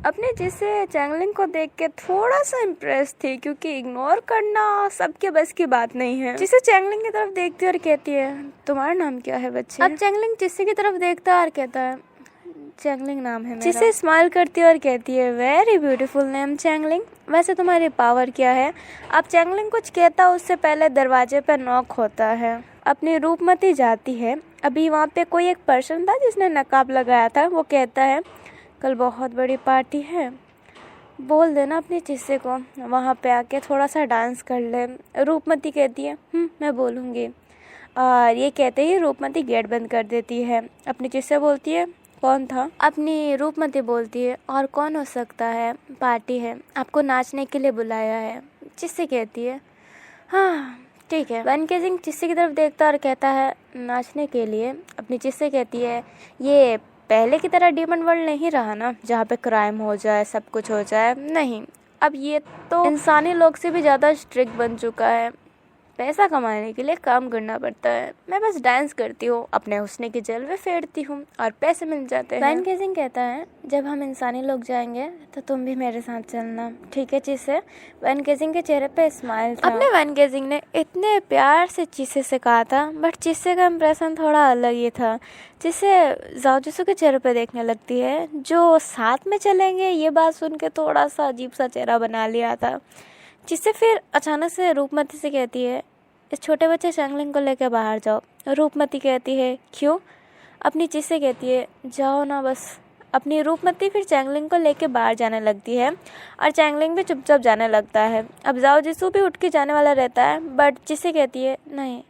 अपने जिससे चैंगलिंग को देख के थोड़ा सा इम्प्रेस थी, क्योंकि इग्नोर करना सबके बस की बात नहीं है। जिसे चैंगलिंग की तरफ देखती है और कहती है तुम्हारा नाम क्या है बच्चे। अब चैंगलिंग जिससे की तरफ देखता है और कहता है चैंगलिंग नाम है मेरा। जिसे स्माइल करती है और कहती है वेरी ब्यूटीफुल नेम चैंगलिंग, वैसे तुम्हारी पावर क्या है। अब चैंगलिंग कुछ कहता उससे पहले दरवाजे पर नॉक होता है। अपनी रूपमती जाती है। अभी वहाँ पे कोई एक पर्सन था जिसने नकाब लगाया था। वो कहता है कल बहुत बड़ी पार्टी है, बोल देना अपने चिस्से को वहाँ पे आके थोड़ा सा डांस कर ले। रूपमती कहती है मैं बोलूँगी। और ये कहते ही रूपमती गेट बंद कर देती है। अपनी चिस्से बोलती है कौन था। अपनी रूपमती बोलती है और कौन हो सकता है, पार्टी है, आपको नाचने के लिए बुलाया है। जिससे कहती है हाँ ठीक है। वैन केजिंग जिससे की तरफ देखता और कहता है नाचने के लिए। अपनी जिससे कहती है ये पहले की तरह डीमन वर्ल्ड नहीं रहा ना, जहाँ पे क्राइम हो जाए सब कुछ हो जाए, नहीं अब ये तो इंसानी लोग से भी ज़्यादा स्ट्रिक्ट बन चुका है। पैसा कमाने के लिए काम करना पड़ता है, मैं बस डांस करती हूँ, अपने हुस्न के जलवे फेरती हूँ और पैसे मिल जाते हैं। वैन केजिंग कहता है जब हम इंसानी लोग जाएंगे तो तुम भी मेरे साथ चलना, ठीक है चीसे। वैन केजिंग के चेहरे पे स्माइल था। अपने वैन केजिंग ने इतने प्यार से चीसे से कहा था, बट चीसे का इम्प्रेशन थोड़ा अलग ही था। जिसे जाओ जिसु के चेहरे पे देखने लगती है, जो साथ में चलेंगे ये बात सुन के थोड़ा सा अजीब सा चेहरा बना लिया था। जिससे फिर अचानक से रूपमती से कहती है इस छोटे बच्चे चैंगलिंग को लेकर बाहर जाओ। रूपमती कहती है क्यों। अपनी चीज से कहती है जाओ ना बस। अपनी रूपमती फिर चैंगलिंग को लेकर बाहर जाने लगती है और चैंगलिंग भी चुपचाप जाने लगता है। अब जाओ जिसु भी उठ के जाने वाला रहता है, बट जिससे कहती है नहीं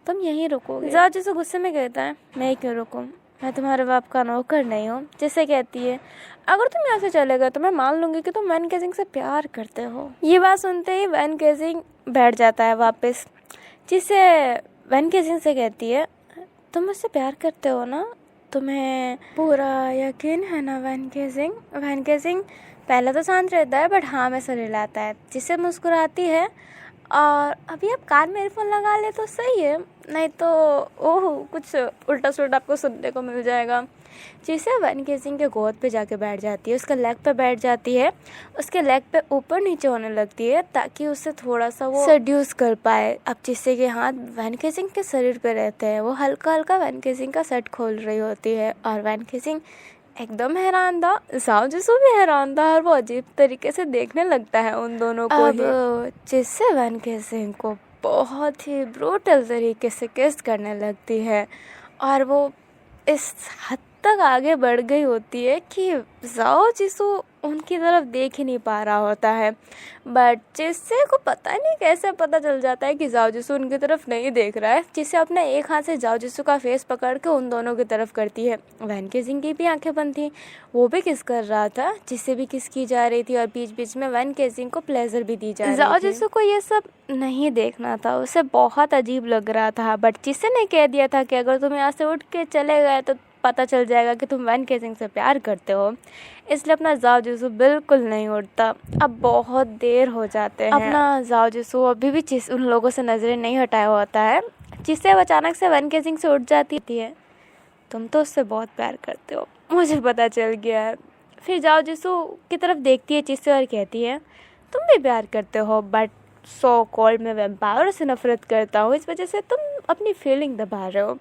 तुम यहीं रुकोगे। जाओ जिसु गुस्से में कहता है मैं क्यों रुकूं, मैं तुम्हारे बाप का नौकर नहीं हूँ। जिससे कहती है अगर तुम यहाँ से चले गए तो मैं मान लूँगी कि तुम वैन केजिंग से प्यार करते हो। ये बात सुनते ही वैन केजिंग बैठ जाता है वापस। जिससे वैन केजिंग से कहती है तुम मुझसे प्यार करते हो ना, तुम्हें पूरा यकीन है ना वैन केजिंग। वैन केजिंग पहले तो शांत रहता है, बट हाँ में सर हिलाता है। जिससे मुस्कुराती है और अभी आप कान में ईयरफोन लगा ले तो सही है, नहीं तो ओह कुछ उल्टा सुल्टा आपको सुनने को मिल जाएगा। जिसे वन केजिंग के गोद पे जाके बैठ जाती है, उसका लेग पे बैठ जाती है, उसके लेग पे ऊपर नीचे होने लगती है ताकि उसे थोड़ा सा वो सेड्यूस कर पाए। अब जिससे के हाथ वन केजिंग के शरीर पे रहते हैं, वो हल्का हल्का वन केजिंग का शर्ट खोल रही होती है और वन केजिंग एकदम हैरान था, जाओ जिसू भी हैरान था और वो अजीब तरीके से देखने लगता है उन दोनों को। अब जिससे वन केजिंग को बहुत ही ब्रूटल तरीके से किस करने लगती है और वो इस हद तक आगे बढ़ गई होती है कि जाओ जिसू उनकी तरफ देख ही नहीं पा रहा होता है, बट जिससे को पता नहीं कैसे पता चल जाता है कि जाओ जिसू उनकी तरफ नहीं देख रहा है। जिससे अपने एक हाथ से जाओ जिसू का फेस पकड़ के उन दोनों की तरफ करती है। वन केजिंग की भी आंखें बंद थी, वो भी किस कर रहा था, जिससे भी किस की जा रही थी और बीच बीच में वन केजिंग को प्लेजर भी दी जा रही थी। जाओ जिसू को ये सब नहीं देखना था, उसे बहुत अजीब लग रहा था, बट जिससे ने कह दिया था कि अगर तुम यहाँ से उठ के चले गए तो पता चल जाएगा कि तुम वन केजिंग से प्यार करते हो, इसलिए अपना जाओ जिसू बिल्कुल नहीं उठता। अब बहुत देर हो जाते हैं, अपना जाओ जिसू अभी भी उन लोगों से नज़रें नहीं हटाया होता है, जिससे अब अचानक से वन केजिंग से उठ जाती है। तुम तो उससे बहुत प्यार करते हो, मुझे पता चल गया है। फिर जाओ जिसू की तरफ देखती है जिससे और कहती है तुम भी प्यार करते हो, बट सो कॉल्ड मैं वैम्पायर से नफरत करता हूँ, इस वजह से तुम अपनी फीलिंग दबा रहे हो।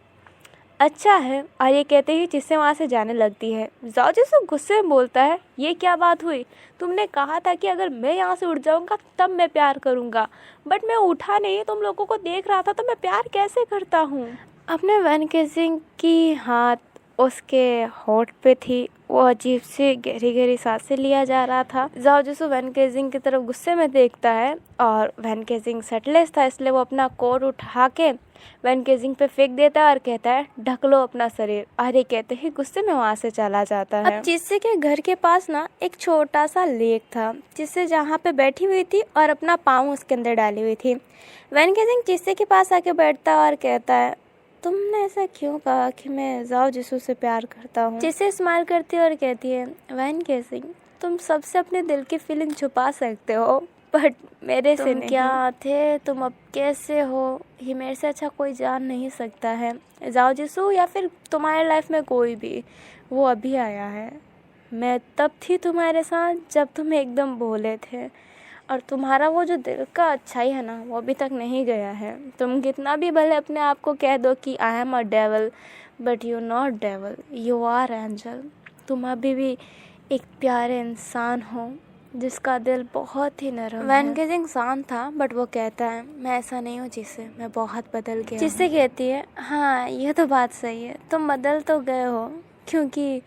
अच्छा है, और ये कहते ही जिससे वहाँ से जाने लगती है। जाओ जिसू गुस्से में बोलता है ये क्या बात हुई, तुमने कहा था कि अगर मैं यहाँ से उठ जाऊँगा तब मैं प्यार करूँगा, बट मैं उठा नहीं, तुम लोगों को देख रहा था तो मैं प्यार कैसे करता हूँ। अपने वन केजिंग की हाथ उसके होठ पे थी, वो अजीब सी गहरी गहरी सांसें लिया जा रहा था। जाओ जिसू वन केजिंग की तरफ गुस्से में देखता है और वन केजिंग सेटलेस था, इसलिए वो अपना कोट उठा के वन केजिंग पे फेंक देता है और कहता है ढक लो अपना शरीर, और ये कहते ही गुस्से में वहाँ से चला जाता है। अब जिससे के घर के पास ना एक छोटा सा लेक था, जिससे जहाँ पे बैठी हुई थी और अपना पाँव उसके अंदर डाली हुई थी। वन केजिंग जिससे के पास आके बैठता है और कहता है तुमने ऐसा क्यों कहा कि मैं जाओ जिसू से प्यार करता हूँ। जिससे स्माइल करती है और कहती है वन केजिंग तुम सबसे अपने दिल की फीलिंग छुपा सकते हो, बट मेरे से नहीं। क्या थे तुम, अब कैसे हो, ये मेरे से अच्छा कोई जान नहीं सकता है। जाओ जिसू या फिर तुम्हारे लाइफ में कोई भी, वो अभी आया है। मैं तब थी तुम्हारे साथ जब तुम एकदम भोले थे, और तुम्हारा वो जो दिल का अच्छाई है ना, वो अभी तक नहीं गया है। तुम कितना भी भले अपने आप को कह दो कि I am a devil, but you not devil, you are angel. तुम अभी भी एक प्यारे इंसान हो जिसका दिल बहुत ही नरम है। वन केजिंग शांत था, बट वो कहता है मैं ऐसा नहीं हूँ जिससे, मैं बहुत बदल गया। जिससे कहती है हाँ ये तो बात सही है, तुम बदल तो गए हो, क्योंकि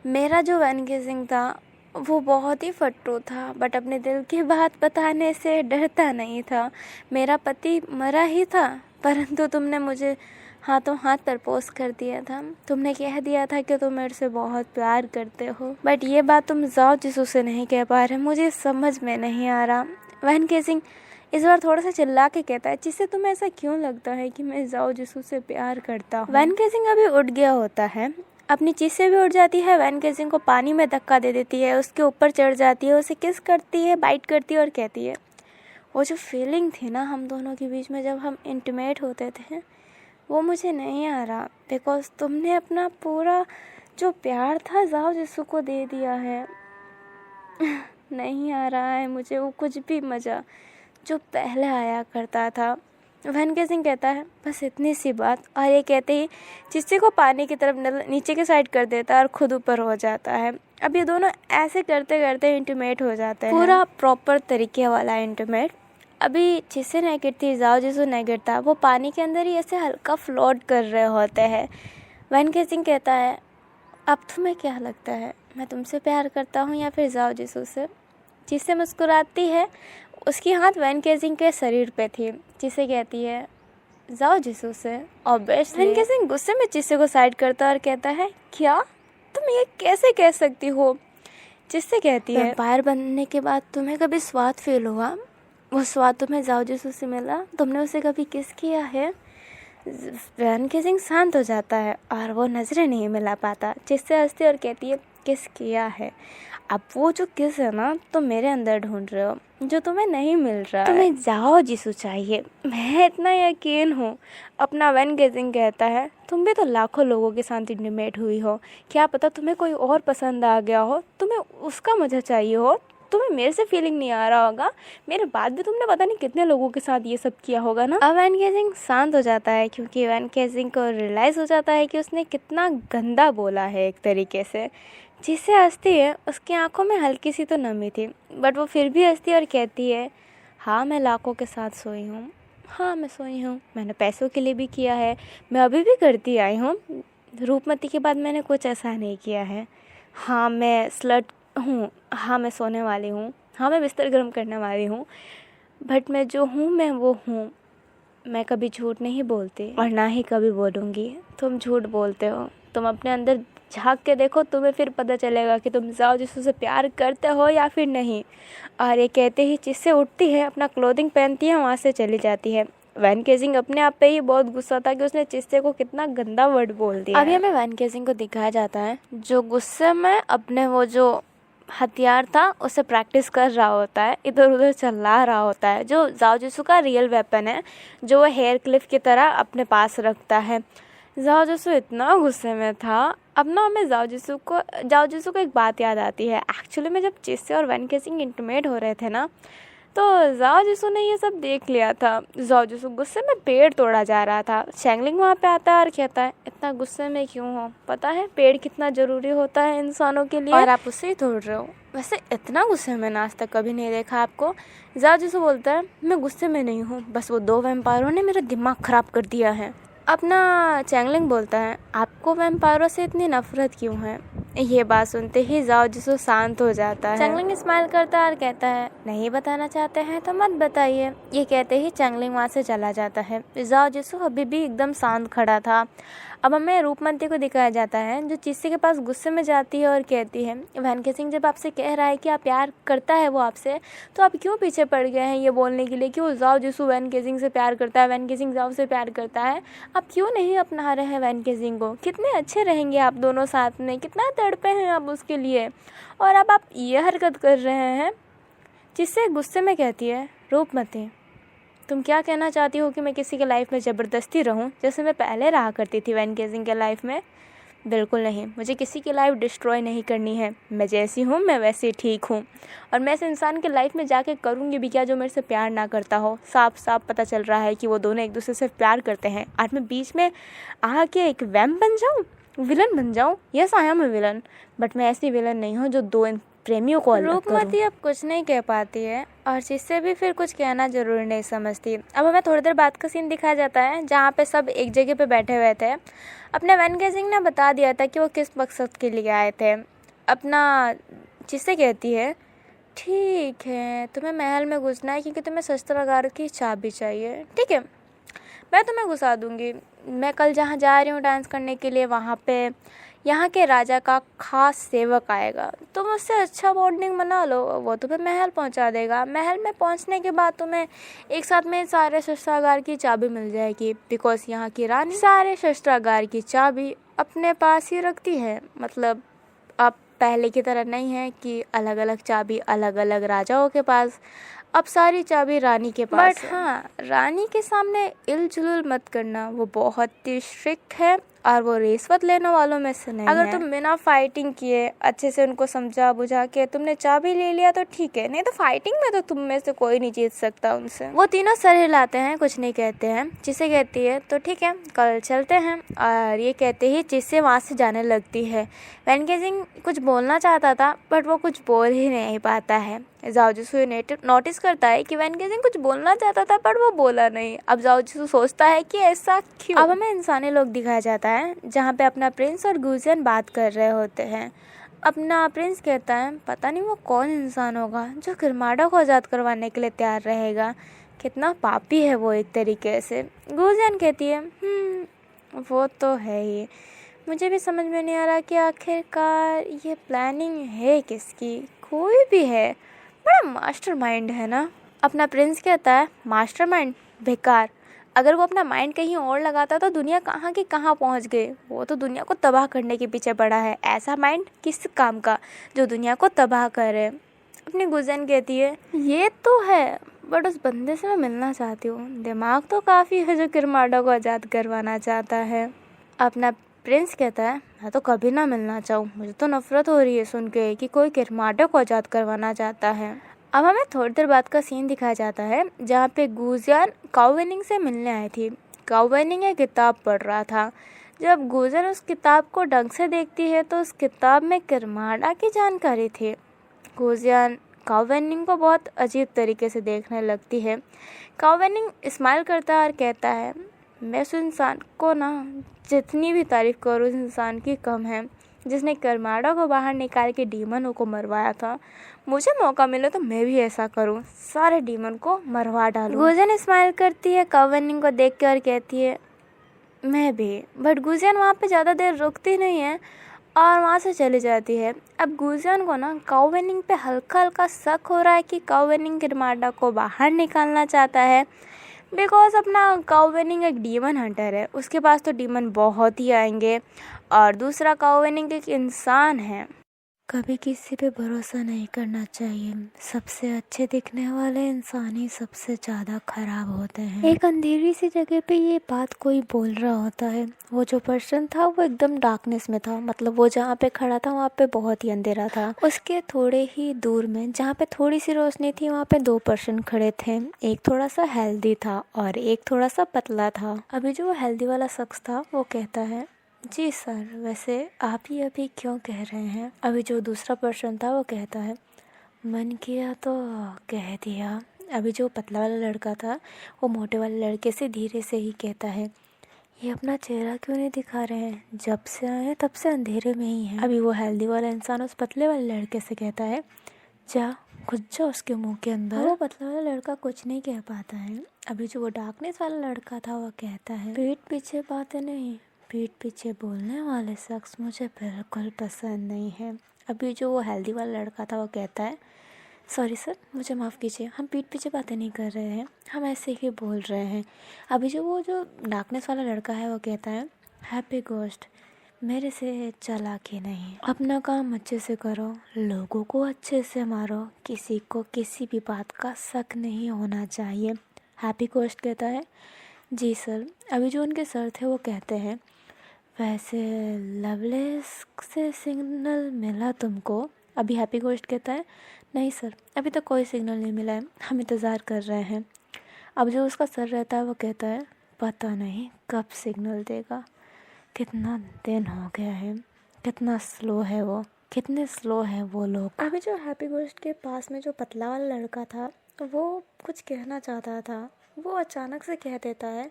मेरा जो वन केजिंग था वो बहुत ही फट्टू था, बट अपने दिल की बात बताने से डरता नहीं था। मेरा पति मरा ही था, परंतु तुमने मुझे हाथों हाथ प्रपोज कर दिया था। तुमने कह दिया था कि तुम मेरे से बहुत प्यार करते हो, बट ये बात तुम जाओ जिसू से नहीं कह पा रहे, मुझे समझ में नहीं आ रहा। वन केजिंग इस बार थोड़ा सा चिल्ला के कहता है जिससे तुम्हें ऐसा क्यों लगता है कि मैं जाओ जिसू से प्यार करता हूँ। वन केजिंग अभी उठ गया होता है, अपनी चीज़ से भी उठ जाती है। वन केजिंग को पानी में धक्का दे देती है, उसके ऊपर चढ़ जाती है, उसे किस करती है, बाइट करती है और कहती है वो जो फीलिंग थी ना हम दोनों के बीच में जब हम इंटीमेट होते थे, वो मुझे नहीं आ रहा, बिकॉज तुमने अपना पूरा जो प्यार था जाओ जिसू को दे दिया है। नहीं आ रहा है मुझे वो कुछ भी मज़ा जो पहले आया करता था। वन केजिंग कहता है बस इतनी सी बात, और ये कहते ही जिससे को पानी की तरफ नीचे के साइड कर देता है और खुद ऊपर हो जाता है। अब ये दोनों ऐसे करते करते इंटीमेट हो जाते हैं, पूरा प्रॉपर तरीके वाला इंटीमेट। अभी जिससे नेगेट थी, जाओ जिसू नेगेट था, वो पानी के अंदर ही ऐसे हल्का फ्लोट कर रहे होते हैं। वन केजिंग कहता है अब तुम्हें क्या लगता है, मैं तुमसे प्यार करता हूँ या फिर जाओ जिसू से। जिससे मुस्कुराती है, उसकी हाथ वन केजिंग के शरीर पे थी। जिसे कहती है जाओ जिसू से। ऑब्वियसली वन केजिंग गुस्से में जिससे को साइड करता और कहता है क्या तुम ये कैसे कह सकती हो। जिससे कहती है वैम्पायर बनने के बाद तुम्हें कभी स्वाद फील हुआ, वो स्वाद तुम्हें जाओ जिसू से मिला, तुमने उसे कभी किस किया है। वन केजिंग शांत हो जाता है और वो नज़रें नहीं मिला पाता। जिससे हंसती और कहती है किस किया है। अब वो जो किस है ना, तुम मेरे अंदर ढूंढ रहे हो, जो तुम्हें नहीं मिल रहा है। तुम्हें जाओ जिसू चाहिए, मैं इतना यकीन हूँ। अपना वैन गेजिंग कहता है तुम भी तो लाखों लोगों के साथ इंटीमेट हुई हो, क्या पता तुम्हें कोई और पसंद आ गया हो, तुम्हें उसका मज़ा चाहिए हो, तुम्हें मेरे से फीलिंग नहीं आ रहा होगा, मेरे बाद भी तुमने पता नहीं कितने लोगों के साथ ये सब किया होगा ना। अब वैन गेजिंग शांत हो जाता है, क्योंकि वैन गेजिंग को रियलाइज़ हो जाता है कि उसने कितना गंदा बोला है एक तरीके से। जिससे हंसती है, उसकी आंखों में हल्की सी तो नमी थी, बट वो फिर भी हंसती है और कहती है हाँ मैं लाखों के साथ सोई हूँ, हाँ मैं सोई हूँ, मैंने पैसों के लिए भी किया है, मैं अभी भी करती आई हूँ, रूपमती के बाद मैंने कुछ ऐसा नहीं किया है। हाँ मैं स्लट हूँ, हाँ मैं सोने वाली हूँ, हाँ मैं बिस्तर गर्म करने वाली हूँ, बट मैं जो हूँ मैं वो हूँ। मैं कभी झूठ नहीं बोलती और ना ही कभी बोलूँगी। तुम झूठ बोलते हो, तुम अपने अंदर झांक के देखो, तुम्हें फिर पता चलेगा कि तुम जाओ जिसू से प्यार करते हो या फिर नहीं। और ये कहते ही चिस्से उठती है, अपना क्लोथिंग पहनती है, वहाँ से चली जाती है। वैन गेजिंग अपने आप पे ही बहुत गुस्सा था कि उसने चिस्से को कितना गंदा वर्ड बोल दिया। अभी हमें वैन गेजिंग को दिखाया जाता है जो गुस्से में अपने वो जो हथियार था उसे प्रैक्टिस कर रहा होता है, इधर उधर चला रहा होता है, जो जाओ जिसू का रियल वेपन है, जो वो हेयर क्लिप की तरह अपने पास रखता है। जाओ जिसू इतना गुस्से में था। अब ना हमें जाओ जिसू को एक बात याद आती है। एक्चुअली में जब चिस्से और वैन गेजिंग इंटीमेट हो रहे थे ना, तो जाओ जिसू ने ये सब देख लिया था। जाओ जिसू गुस्से में पेड़ तोड़ा जा रहा था। चैंगलिंग वहाँ पे आता है और कहता है इतना गुस्से में क्यों हो, पता है पेड़ कितना ज़रूरी होता है इंसानों के लिए, और आप उससे ही तोड़ रहे हो। वैसे इतना गुस्से में आज तक कभी नहीं देखा आपको। जाओ जिसू बोलता है मैं गुस्से में नहीं हूँ, बस वो 2 वैम्पायरों ने मेरा दिमाग ख़राब कर दिया है। अपना चैंगलिंग बोलता है आपको वैम्पायरों से इतनी नफरत क्यों है। ये बात सुनते ही जाओ जिसू शांत हो जाता है। चैंगलिंग स्माइल करता है और कहता है नहीं बताना चाहते हैं तो मत बताइए। ये कहते ही चैंगलिंग वहाँ से चला जाता है। जाओ जिसू अभी भी एकदम शांत खड़ा था। अब हमें रूपमती को दिखाया जाता है जो चिस्से के पास गुस्से में जाती है और कहती है वैन गेजिंग जब आपसे कह रहा है कि आप प्यार करता है वो आपसे, तो आप क्यों पीछे पड़ गए हैं ये बोलने के लिए कि वो जाओ जिसू वैन गेजिंग से प्यार करता है, वैन गेजिंग जाओ से प्यार करता है। आप क्यों नहीं अपना रहे हैं वैन गेजिंग को, कितने अच्छे रहेंगे आप दोनों साथ में, कितना तड़पे हैं आप उसके लिए, और अब आप ये हरकत कर रहे हैं। जिससे गुस्से में कहती है रूपमती तुम क्या कहना चाहती हो कि मैं किसी के लाइफ में ज़बरदस्ती रहूं जैसे मैं पहले रहा करती थी वैन गेजिंग के लाइफ में। बिल्कुल नहीं, मुझे किसी की लाइफ डिस्ट्रॉय नहीं करनी है। मैं जैसी हूँ मैं वैसे ठीक हूँ, और मैं इस इंसान के लाइफ में जाके करूँगी भी क्या जो मेरे से प्यार ना करता हो। साफ साफ पता चल रहा है कि वो दोनों एक दूसरे से प्यार करते हैं, और मैं बीच में आके एक वैम्प बन जाऊँ, विलन बन जाऊँ। Yes I am a villain, but मैं ऐसी विलन नहीं हूँ जो 2 प्रेमियों को अलग करूं। रूपमती अब कुछ नहीं कह पाती है और जिससे भी फिर कुछ कहना जरूरी नहीं समझती। अब हमें थोड़ी देर बाद का सीन दिखाया जाता है जहाँ पे सब एक जगह पे बैठे हुए थे। अपने वैन गेजिंग ने बता दिया था कि वो किस मकसद के लिए आए थे। अपना जिससे कहती है ठीक है तुम्हें महल में घुसना है क्योंकि तुम्हें शस्त्रागार की चाबी चाहिए, ठीक है मैं तुम्हें घुसा दूंगी। मैं कल जहाँ जा रही हूँ डांस करने के लिए, वहाँ पे यहाँ के राजा का खास सेवक आएगा, तुम उससे अच्छा बॉन्डिंग बना लो, वो तुम्हें महल पहुँचा देगा। महल में पहुँचने के बाद तुम्हें एक साथ में सारे शस्त्रागार की चाबी मिल जाएगी, बिकॉज यहाँ की रानी सारे शस्त्रागार की चाबी अपने पास ही रखती है। मतलब अब पहले की तरह नहीं है कि अलग अलग चाबी अलग अलग राजाओं के पास, अब सारी चाबी रानी के पास। बट हाँ, रानी के सामने इलजुल मत करना, वो बहुत ही स्ट्रिक्ट है और वो रिश्वत लेने वालों में से नहीं अगर तुम बिना फाइटिंग किए अच्छे से उनको समझा बुझा के तुमने चाबी ले लिया तो ठीक है, नहीं तो फाइटिंग में तो तुम में से कोई नहीं जीत सकता उनसे। वो तीनों सर हिलाते हैं, कुछ नहीं कहते हैं। जिसे कहती है तो ठीक है कल चलते हैं, और ये कहते ही जिससे वहाँ से जाने लगती है। वैन गेजिंग कुछ बोलना चाहता था बट वो कुछ बोल ही नहीं पाता है। जाओ जिसू नोटिस करता है कि वैन गेजिंग कुछ बोलना चाहता था पर वो बोला नहीं। अब जाओ जिसू सोचता है कि ऐसा क्यों। अब हमें इंसानी लोग दिखाया जाता है जहाँ पे अपना प्रिंस और गुजियन बात कर रहे होते हैं। अपना प्रिंस कहता है पता नहीं वो कौन इंसान होगा जो किरमाड़ा को आज़ाद करवाने के लिए तैयार रहेगा, कितना पापी है वो एक तरीके से। गुजियन कहती है वो तो है ही, मुझे भी समझ में नहीं आ रहा कि आखिरकार ये प्लानिंग है किसकी, कोई भी है, बड़ा मास्टरमाइंड है ना। अपना प्रिंस कहता है मास्टरमाइंड बेकार, अगर वो अपना माइंड कहीं और लगाता तो दुनिया कहाँ की कहाँ पहुँच गई। वो तो दुनिया को तबाह करने के पीछे पड़ा है। ऐसा माइंड किस काम का जो दुनिया को तबाह करे। अपनी गुजन कहती है ये तो है, बट उस बंदे से मैं मिलना चाहती हूँ। दिमाग तो काफ़ी है जो किरमाडा को आज़ाद करवाना चाहता है। अपना प्रिंस कहता है मैं तो कभी ना मिलना चाहूँ, मुझे तो नफरत हो रही है सुन के कि कोई किरमाडा को आज़ाद करवाना चाहता है। अब हमें थोड़ी देर बाद का सीन दिखाया जाता है जहाँ पे गुजियान काउ वेनिंग से मिलने आई थी। काउ वेनिंग एक किताब पढ़ रहा था। जब गुजियान उस किताब को ढंग से देखती है तो उस किताब में किरमाडा की जानकारी थी। गुजियान काउ वेनिंग को बहुत अजीब तरीके से देखने लगती है। काउ वेनिंग स्माइल करता है और कहता है मैं उस इंसान को ना जितनी भी तारीफ़ करूँ उस इंसान की कम है जिसने किरमाडा को बाहर निकाल के डीमनों को मरवाया था। मुझे मौका मिले तो मैं भी ऐसा करूं, सारे डीमन को मरवा डालूं। गुजियान स्माइल करती है काउ वेनिंग को देख के और कहती है मैं भी। बट गुजियान वहाँ पे ज़्यादा देर रुकती नहीं है और वहाँ से चली जाती है। अब गुजियान को ना काउ वेनिंग पे हल्का हल्का शक हो रहा है कि काउ वेनिंग किरमाडा को बाहर निकालना चाहता है, बिकॉज अपना काउ वेनिंग एक डीमन हंटर है। उसके पास तो डीमन बहुत ही आएंगे। और दूसरा काउ वेनिंग एक इंसान है। कभी किसी पे भरोसा नहीं करना चाहिए। सबसे अच्छे दिखने वाले इंसान ही सबसे ज़्यादा खराब होते हैं। एक अंधेरी सी जगह पे ये बात कोई बोल रहा होता है। वो जो पर्सन था वो एकदम डार्कनेस में था, मतलब वो जहाँ पे खड़ा था वहाँ पे बहुत ही अंधेरा था। उसके थोड़े ही दूर में जहाँ पे थोड़ी सी रोशनी थी वहाँ पे 2 पर्सन खड़े थे। एक थोड़ा सा हेल्दी था और एक थोड़ा सा पतला था। अभी जो हेल्दी वाला शख्स था वो कहता है जी सर, वैसे आप ही अभी क्यों कह रहे हैं। अभी जो दूसरा पर्सन था वो कहता है मन किया तो कह दिया। अभी जो पतला वाला लड़का था वो मोटे वाले लड़के से धीरे से ही कहता है ये अपना चेहरा क्यों नहीं दिखा रहे हैं, जब से आए हैं तब से अंधेरे में ही है। अभी वो हेल्दी वाला इंसान उस पतले वाले लड़के से कहता है जा घुस जा उसके मुंह के अंदर। वो पतला वाला लड़का कुछ नहीं कह पाता है। अभी जो वो डार्कनेस वाला लड़का था वो कहता है पीठ पीछे बातें नहीं, पीठ पीछे बोलने वाले शख्स मुझे बिल्कुल पसंद नहीं है। अभी जो वो हेल्दी वाला लड़का था वो कहता है सॉरी सर, मुझे माफ़ कीजिए, हम पीठ पीछे बातें नहीं कर रहे हैं, हम ऐसे ही बोल रहे हैं। अभी जो वो जो डार्कनेस वाला लड़का है वो कहता है हैप्पी गोस्ट, मेरे से चालाकी नहीं, अपना काम अच्छे से करो, लोगों को अच्छे से मारो, किसी को किसी भी बात का शक नहीं होना चाहिए। हैप्पी गोस्ट कहता है जी सर। अभी जो उनके सर थे वो कहते हैं वैसे लवलेस से सिग्नल मिला तुमको। अभी हैप्पी गोस्ट कहता है नहीं सर, अभी तक कोई सिग्नल नहीं मिला है, हम इंतज़ार कर रहे हैं। अब जो उसका सर रहता है वो कहता है पता नहीं कब सिग्नल देगा, कितना दिन हो गया है, कितना स्लो है वो, कितने स्लो है वो लोग। अभी जो हैप्पी गोस्ट के पास में जो पतला वाला लड़का था वो कुछ कहना चाहता था। वो अचानक से कह देता है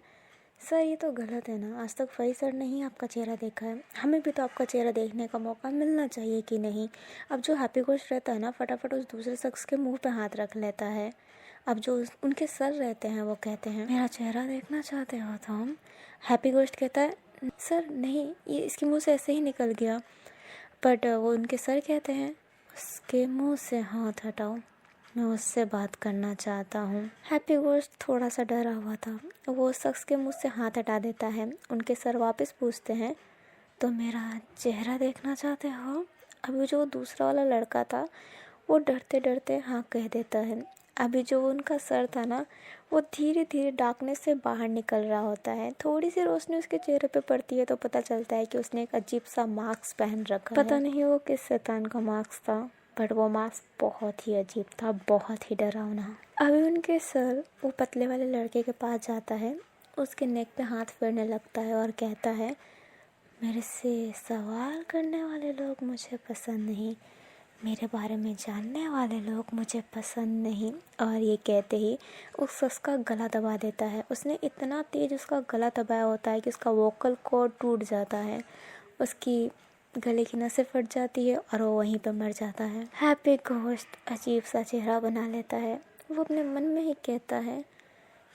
सर ये तो गलत है ना, आज तक फई सर ने ही आपका चेहरा देखा है, हमें भी तो आपका चेहरा देखने का मौका मिलना चाहिए कि नहीं। अब जो हैप्पी गोस्ट रहता है ना फटाफट उस दूसरे शख्स के मुंह पे हाथ रख लेता है। अब जो उनके सर रहते हैं वो कहते हैं मेरा चेहरा देखना चाहते हो तुम। हैप्पी गोस्ट कहता है सर नहीं, ये इसके मुँह से ऐसे ही निकल गया। बट वो उनके सर कहते हैं उसके मुँह से हाथ हटाओ, मैं उससे बात करना चाहता हूँ। हैप्पी गोस्ट थोड़ा सा डरा हुआ था, वो शख्स के मुंह से हाथ हटा देता है। उनके सर वापस पूछते हैं तो मेरा चेहरा देखना चाहते हो। अभी जो दूसरा वाला लड़का था वो डरते डरते हाँ कह देता है। अभी जो उनका सर था ना वो धीरे धीरे डार्कनेस से बाहर निकल रहा होता है। थोड़ी सी रोशनी उसके चेहरे पे पड़ती है तो पता चलता है कि उसने एक अजीब सा मास्क पहन रखा है। पता नहीं वो किस शैतान का मास्क था, बट वो मास्क बहुत ही अजीब था, बहुत ही डरावना। अभी उनके सर वो पतले वाले लड़के के पास जाता है, उसके नेक पे हाथ फेरने लगता है और कहता है मेरे से सवाल करने वाले लोग मुझे पसंद नहीं, मेरे बारे में जानने वाले लोग मुझे पसंद नहीं। और ये कहते ही उस शख्स का गला दबा देता है। उसने इतना तेज़ उसका गला दबाया होता है कि उसका वोकल कॉर्ड टूट जाता है, उसकी गले की नसें फट जाती है और वो वहीं पर मर जाता है। हैप्पी गोस्ट अजीब सा चेहरा बना लेता है। वो अपने मन में ही कहता है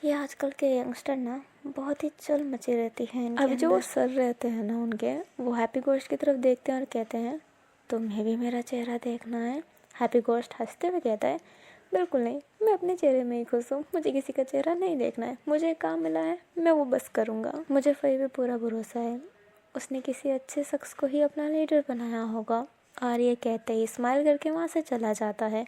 ये आजकल के यंगस्टर ना बहुत ही चल मचे रहती हैं। अब जो वो सर रहते हैं ना उनके, वो हैप्पी गोस्ट की तरफ देखते हैं और कहते हैं तुम्हें भी मेरा चेहरा देखना है। हैप्पी गोस्ट हंसते हुए कहता है बिल्कुल नहीं, मैं अपने चेहरे में ही खुश हूँ, मुझे किसी का चेहरा नहीं देखना है। मुझे काम मिला है, मैं वो बस करूँगा। मुझे फ़ई पे पूरा भरोसा है, उसने किसी अच्छे शख्स को ही अपना लीडर बनाया होगा। और ये कहते ही स्माइल करके वहाँ से चला जाता है।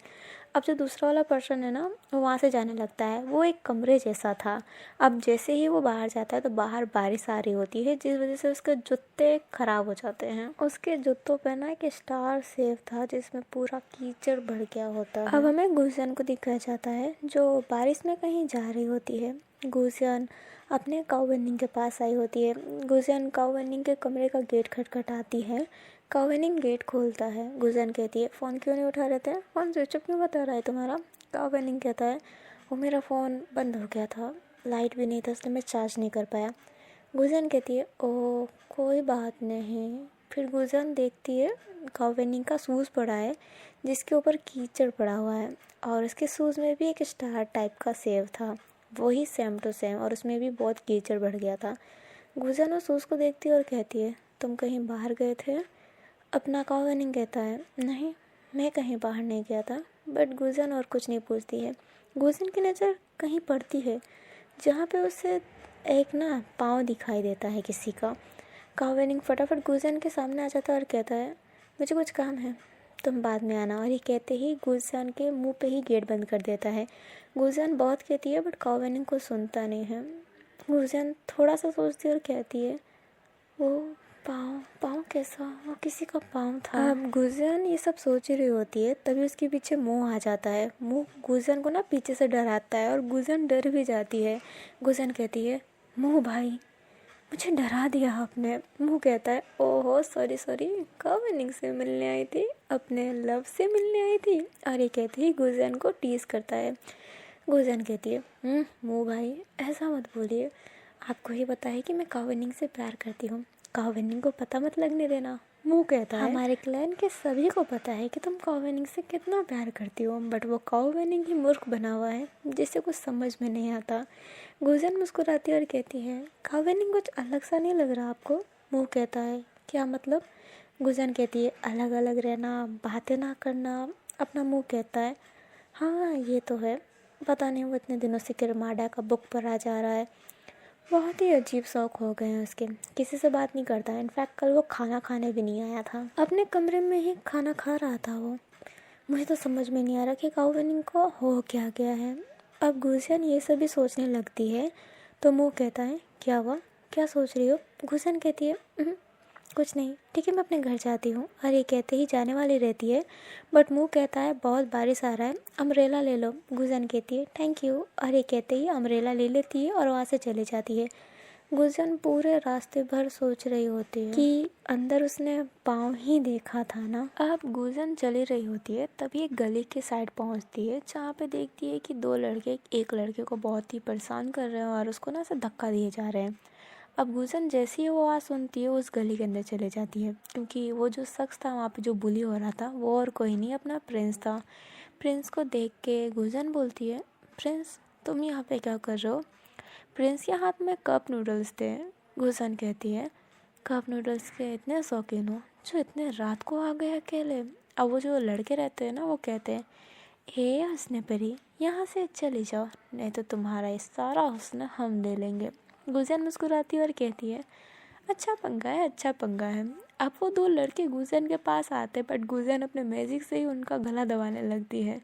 अब जो दूसरा वाला पर्सन है ना, वो वहाँ से जाने लगता है। वो एक कमरे जैसा था। अब जैसे ही वो बाहर जाता है तो बाहर बारिश आ रही होती है, जिस वजह से उसके जूते ख़राब हो जाते हैं। उसके जूतों पे ना एक स्टार सेव था जिसमें पूरा कीचड़ भर गया होता है। अब हमें गुलशन को दिखाया जाता है जो बारिश में कहीं जा रही होती है। गुलशन अपने काउवेनिंग के पास आई होती है। गुलशन काउवेनिंग के कमरे का गेट खटखटाती है। काउवेनिंग गेट खोलता है। गुलशन कहती है, फ़ोन क्यों नहीं उठा रहे थे, फ़ोन स्विच ऑफ क्यों बता रहा है तुम्हारा। काउवेनिंग कहता है, वो मेरा फ़ोन बंद हो गया था, लाइट भी नहीं था, इसलिए मैं चार्ज नहीं कर पाया। गुलशन कहती है, ओह कोई बात नहीं। फिर गुलशन देखती है काउवेनिंग का शूज़ पड़ा है जिसके ऊपर कीचड़ पड़ा हुआ है, और उसके शूज़ में भी एक स्टार टाइप का सेव था, वही सेम टू सेम, और उसमें भी बहुत कीचड़ बढ़ गया था। गुलशन उस शूज़ को देखती है और कहती है, तुम कहीं बाहर गए थे। अपना काउवेनिंग कहता है, नहीं मैं कहीं बाहर नहीं गया था। बट गुलशन और कुछ नहीं पूछती है। गुलशन की नज़र कहीं पड़ती है जहाँ पे उसे एक ना पाँव दिखाई देता है किसी का। काउवेनिंग फटाफट गुलशन के सामने आ जाता है और कहता है, मुझे कुछ काम है, तुम बाद में आना। और ये कहते ही गुलशन के मुंह पे ही गेट बंद कर देता है। गुलशन बहुत कहती है बट काउवेनिंग को सुनता नहीं है। गुलशन थोड़ा सा सोचती है और कहती है, वो पाँव कैसा, वो किसी का पाँव था। अब गुलशन ये सब सोच रही होती है, तभी उसके पीछे मुंह आ जाता है। मुंह गुलशन को ना पीछे से डराता है और गुलशन डर भी जाती है। गुलशन कहती है, मुंह भाई मुझे डरा दिया आपने। मुंह कहता है, ओहो सॉरी सॉरी, काउवेनिंग से मिलने आई थी, अपने लव से मिलने आई थी। और ये कहते ही गुलशन को टीज करता है। गुलशन कहती है, मुंह भाई ऐसा मत बोलिए, आपको ही पता है कि मैं काउवेनिंग से प्यार करती हूँ, काउवेनिंग को पता मत लगने देना। मुंह कहता है, हमारे क्लैन के सभी को पता है कि तुम काउवेनिंग से कितना प्यार करती हो, बट वो काउवेनिंग ही मूर्ख बना हुआ है जिसे कुछ समझ में नहीं आता। गुलशन मुस्कुराती है और कहती है, काउवेनिंग कुछ अलग सा नहीं लग रहा आपको। मुंह कहता है, क्या मतलब। गुलशन कहती है, अलग अलग रहना, बातें ना करना। अपना मुंह कहता है, हाँ ये तो है, पता नहीं वो इतने दिनों से किरमाडा का बुक पढ़ा जा रहा है, बहुत ही अजीब शौक हो गए हैं उसके, किसी से बात नहीं करता है। इनफैक्ट कल वो खाना खाने भी नहीं आया था, अपने कमरे में ही खाना खा रहा था वो। मुझे तो समझ में नहीं आ रहा कि काउवेनिंग को हो क्या गया है। अब गुलशन ये सभी सोचने लगती है तो मुंह कहता है, क्या हुआ, क्या सोच रही हो। गुलशन कहती है, कुछ नहीं, ठीक है मैं अपने घर जाती हूँ। और ये कहते ही जाने वाली रहती है, बट मुंह कहता है, बहुत बारिश आ रहा है, अम्ब्रेला ले लो। गुलशन कहती है, थैंक यू। और ये कहते ही अम्ब्रेला ले लेती है और वहाँ से चली जाती है। गुलशन पूरे रास्ते भर सोच रही होती है कि अंदर उसने पाँव ही देखा था ना। अब गुलशन चली रही होती है, तभी एक गली के साइड पहुँचती है जहाँ पे देखती है कि दो लड़के एक लड़के को बहुत ही परेशान कर रहे हैं और उसको ना ऐसे धक्का दिए जा रहे हैं। अब गुलशन जैसी ही वो आवाज़ सुनती है उस गली के अंदर चले जाती है, क्योंकि वो जो शख्स था वहाँ पे जो बुली हो रहा था वो और कोई नहीं अपना प्रिंस था। प्रिंस को देख के गुलशन बोलती है, प्रिंस तुम यहाँ पे क्या कर रहे हो। प्रिंस के हाथ में कप नूडल्स थे। गुलशन कहती है, कप नूडल्स के इतने शौकीन हो जो इतने रात को आ गए अकेले। अब वो जो लड़के रहते हैं ना वो कहते हैं, हे हंसने परी यहाँ से चली जाओ, नहीं तो तुम्हारा ये सारा हुस्न हम ले लेंगे। गुलशन मुस्कुराती है और कहती है, अच्छा पंगा है, अच्छा पंगा है। अब वो दो लड़के गुलशन के पास आते बट गुलशन अपने मैजिक से ही उनका गला दबाने लगती है।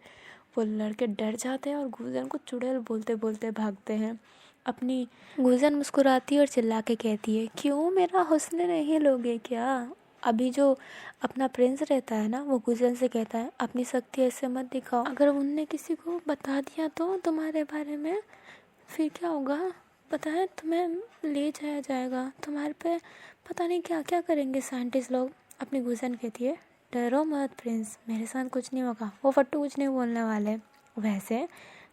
वो लड़के डर जाते हैं और गुलशन को चुड़ैल बोलते बोलते भागते हैं। अपनी गुलशन मुस्कुराती है और चिल्ला के कहती है, क्यों मेरा हुस्न नहीं लोगे क्या। अभी जो अपना प्रिंस रहता है ना वो गुलशन से कहता है, अपनी शक्ति ऐसे मत दिखाओ, अगर उनने किसी को बता दिया तो तुम्हारे बारे में फिर क्या होगा, पता है तुम्हें ले जाया जाएगा, तुम्हारे पे पता नहीं क्या क्या करेंगे साइंटिस्ट लोग। अपनी गुलशन कहती है, डरो मत प्रिंस, मेरे साथ कुछ नहीं होगा, वो फट्टू कुछ नहीं बोलने वाले। वैसे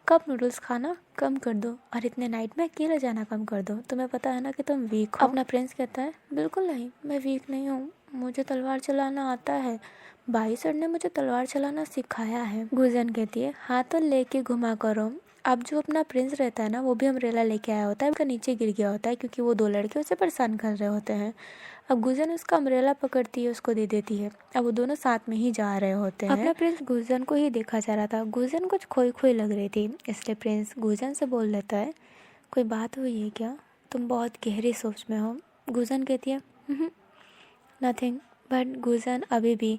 कप नूडल्स खाना कम कर दो और इतने नाइट में अकेले जाना कम कर दो, तुम्हें पता है ना कि तुम वीक हो। अपना प्रिंस कहता है, बिल्कुल नहीं, मैं वीक नहीं हूँ, मुझे तलवार चलाना आता है, भाई सर ने मुझे तलवार चलाना सिखाया है। गुलशन कहती है, हाँ तो लेके घुमा करो। अब जो अपना प्रिंस रहता है ना वो भी अम्ब्रेला लेके आया होता है, उसका नीचे गिर गया होता है क्योंकि वो दो लड़के उसे परेशान कर रहे होते हैं। अब गुजन उसका अम्ब्रेला पकड़ती है, उसको दे देती है। अब वो दोनों साथ में ही जा रहे होते हैं। अपना प्रिंस गुजन को ही देखा जा रहा था। गुजन कुछ खोई खोई लग रही थी, इसलिए प्रिंस गुजन से बोल लेता है, कोई बात हुई है क्या? तुम बहुत गहरी सोच में हो। गुजन कहती है नथिंग। बट गुजन अभी भी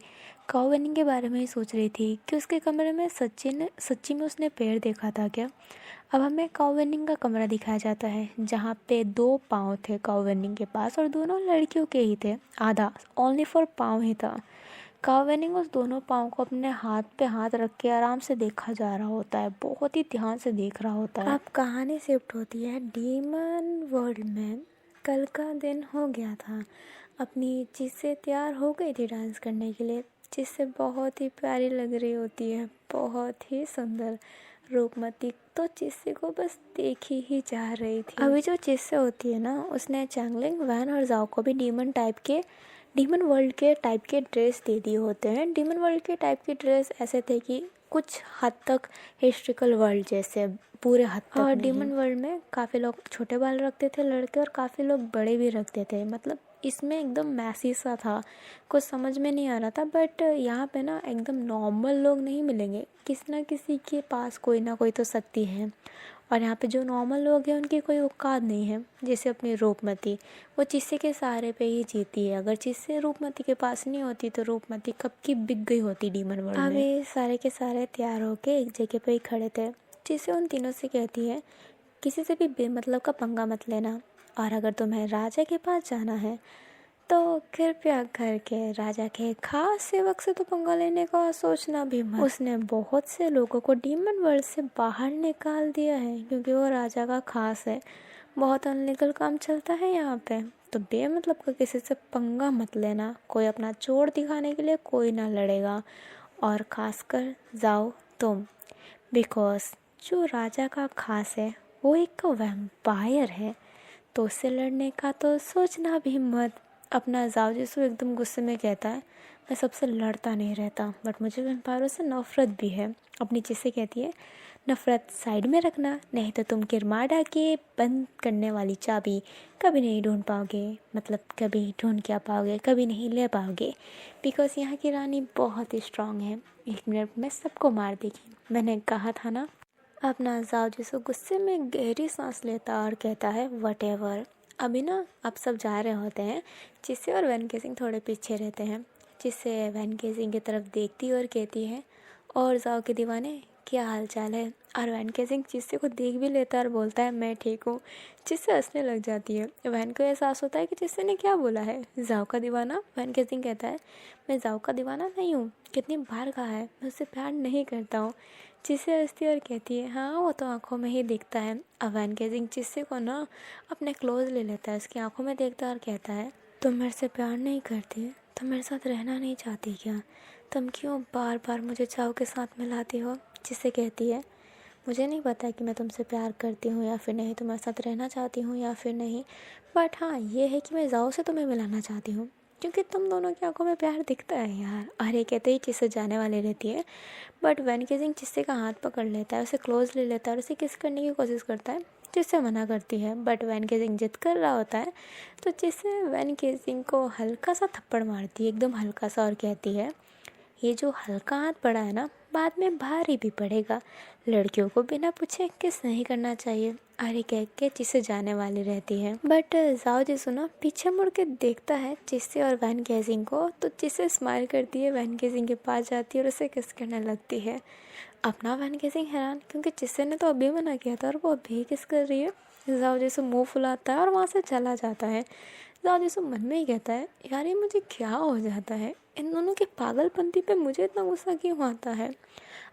काउ वेनिंग के बारे में ही सोच रही थी कि उसके कमरे में सच्ची में उसने पेड़ देखा था क्या। अब हमें काउ वेनिंग का कमरा दिखाया जाता है, जहाँ पे 2 पाँव थे काउ वेनिंग के पास, और दोनों लड़कियों के ही थे। आधा ओनली फॉर पाँव ही था। काउ वेनिंग उस दोनों पाँव को अपने हाथ पे हाथ रख के आराम से देखा जा रहा होता है, बहुत ही ध्यान से देख रहा होता है। अब कहानी शिफ्ट होती है डीमन वर्ल्ड में। कल का दिन हो गया था। अपनी चीज़ से तैयार हो गई थी डांस करने के लिए। चीज़ से बहुत ही प्यारी लग रही होती है, बहुत ही सुंदर रूपमती। तो चिस्से को बस देख ही जा रही थी। अभी जो चिस्से होती है ना, उसने चैंगलिंग, वैन और जाओ को भी डीमन वर्ल्ड के टाइप के ड्रेस दे दिए होते हैं। डीमन वर्ल्ड के टाइप की ड्रेस ऐसे थे कि कुछ हद तक हिस्ट्रिकल वर्ल्ड जैसे, पूरे हद तक और डीमन वर्ल्ड में काफ़ी लोग छोटे बाल रखते थे लड़के, और काफ़ी लोग बड़े भी रखते थे। मतलब इसमें एकदम मैसी सा था, कुछ समझ में नहीं आ रहा था। बट यहाँ पे ना एकदम नॉर्मल लोग नहीं मिलेंगे, किसी ना किसी के पास कोई ना कोई तो शक्ति है। और यहाँ पे जो नॉर्मल लोग हैं उनकी कोई औकात नहीं है। जैसे अपनी रूपमती, वो चिस्से के सहारे पे ही जीती है। अगर चिस्से रूपमती के पास नहीं होती तो रूपमती कब की बिक गई होती डीमन वर्ल्ड में। अभी सारे के सारे तैयार होके एक जगह पे ही खड़े थे। चिस्से उन तीनों से कहती है, किसी से भी बेमतलब का पंगा मत लेना, और अगर तुम्हें राजा के पास जाना है तो कृपया करके राजा के खास सेवक से तो पंगा लेने का सोचना भी मत। उसने बहुत से लोगों को डीमन वर्ल्ड से बाहर निकाल दिया है क्योंकि वो राजा का खास है। बहुत अनलीगल काम चलता है यहाँ पे, तो बेमतलब का किसी से पंगा मत लेना। कोई अपना चोर दिखाने के लिए कोई ना लड़ेगा, और खासकर जाओ तुम, बिकॉज जो राजा का खास है वो एक वैम्पायर है, तो उससे लड़ने का तो सोचना भी मत। अपना जाओ जिसको एकदम गुस्से में कहता है, मैं सबसे लड़ता नहीं रहता, बट मुझे वैम्पायरों से नफरत भी है। अपनी चीज़ से कहती है, नफरत साइड में रखना, नहीं तो तुम किरमाडा के बंद करने वाली चाबी कभी नहीं ढूंढ पाओगे। मतलब कभी ढूंढ क्या पाओगे, कभी नहीं ले पाओगे, बिकॉज यहाँ की रानी बहुत ही स्ट्रांग है, 1 मिनट में सबको मार देगी। मैंने कहा था ना। अपना जाओ जिसको गुस्से में गहरी सांस लेता और कहता है, वटेवर। अभी ना अब सब जा रहे होते हैं। चिस्से और वैन केसिंग थोड़े पीछे रहते हैं। चिस्से वैन केसिंग की तरफ देखती और कहती है, और जाओ के दीवाने क्या हाल चाल है। और वैन केसिंग चिस्से को देख भी लेता है और बोलता है, मैं ठीक हूँ। चिस्से हंसने लग जाती है। वैन को एहसास होता है कि चिस्से ने क्या बोला है, जाओ का दीवाना। वैन केसिंग कहता है, मैं जाओ का दीवाना नहीं हूँ, कितनी बार कहा है, मैं उससे प्यार नहीं करता हूँ। चिस्से हंसती और कहती है, हाँ वो तो आंखों में ही दिखता है। अब वैन केसिंग चिस्से को ना अपने क्लोज ले लेता है, उसकी आंखों में देखता और कहता है, तुम मेरे से प्यार नहीं करती, तुम मेरे साथ रहना नहीं चाहती क्या? तुम क्यों बार बार मुझे जाओ के साथ मिलाती हो? जिससे कहती है, मुझे नहीं पता कि मैं तुमसे प्यार करती हूँ या फिर नहीं, तुम्हारे साथ रहना चाहती हूँ या फिर नहीं, बट हाँ ये है कि मैं जाओ से तुम्हें मिलाना चाहती हूँ, क्योंकि तुम दोनों की आंखों में प्यार दिखता है यार। और ये कहते ही चिस्से जाने वाली रहती है, बट वैन केसिंग चिस्से का हाथ पकड़ लेता है, उसे क्लोज ले लेता है और उसे किस करने की कोशिश करता है। चिस्से मना करती है, बट वैन केसिंग जिद कर रहा होता है, तो चिस्से वैन केसिंग को हल्का सा थप्पड़ मारती है, एकदम हल्का सा, और कहती है, ये जो हल्का हाथ पड़ा है ना, बाद में भारी भी पड़ेगा। लड़कियों को बिना पूछे किस नहीं करना चाहिए। अरे कह के चिस्से जाने वाली रहती है, बट जाओ जी सुनो, पीछे मुड़ के देखता है चिस्से और वैन केसिंग को, तो चिस्से स्माइल करती है, वैन केसिंग के पास जाती है और उसे किस करने लगती है। अपना वैन केसिंग हैरान, क्योंकि चिस्से ने तो अभी मना किया था और वो अभी किस कर रही है। जाओ जैसे मुंह फुलाता है और वहाँ से चला जाता है। जाओ जैसे मन में ही कहता है, यार ये मुझे क्या हो जाता है, इन दोनों की पागलपंती पे मुझे इतना गुस्सा क्यों आता है।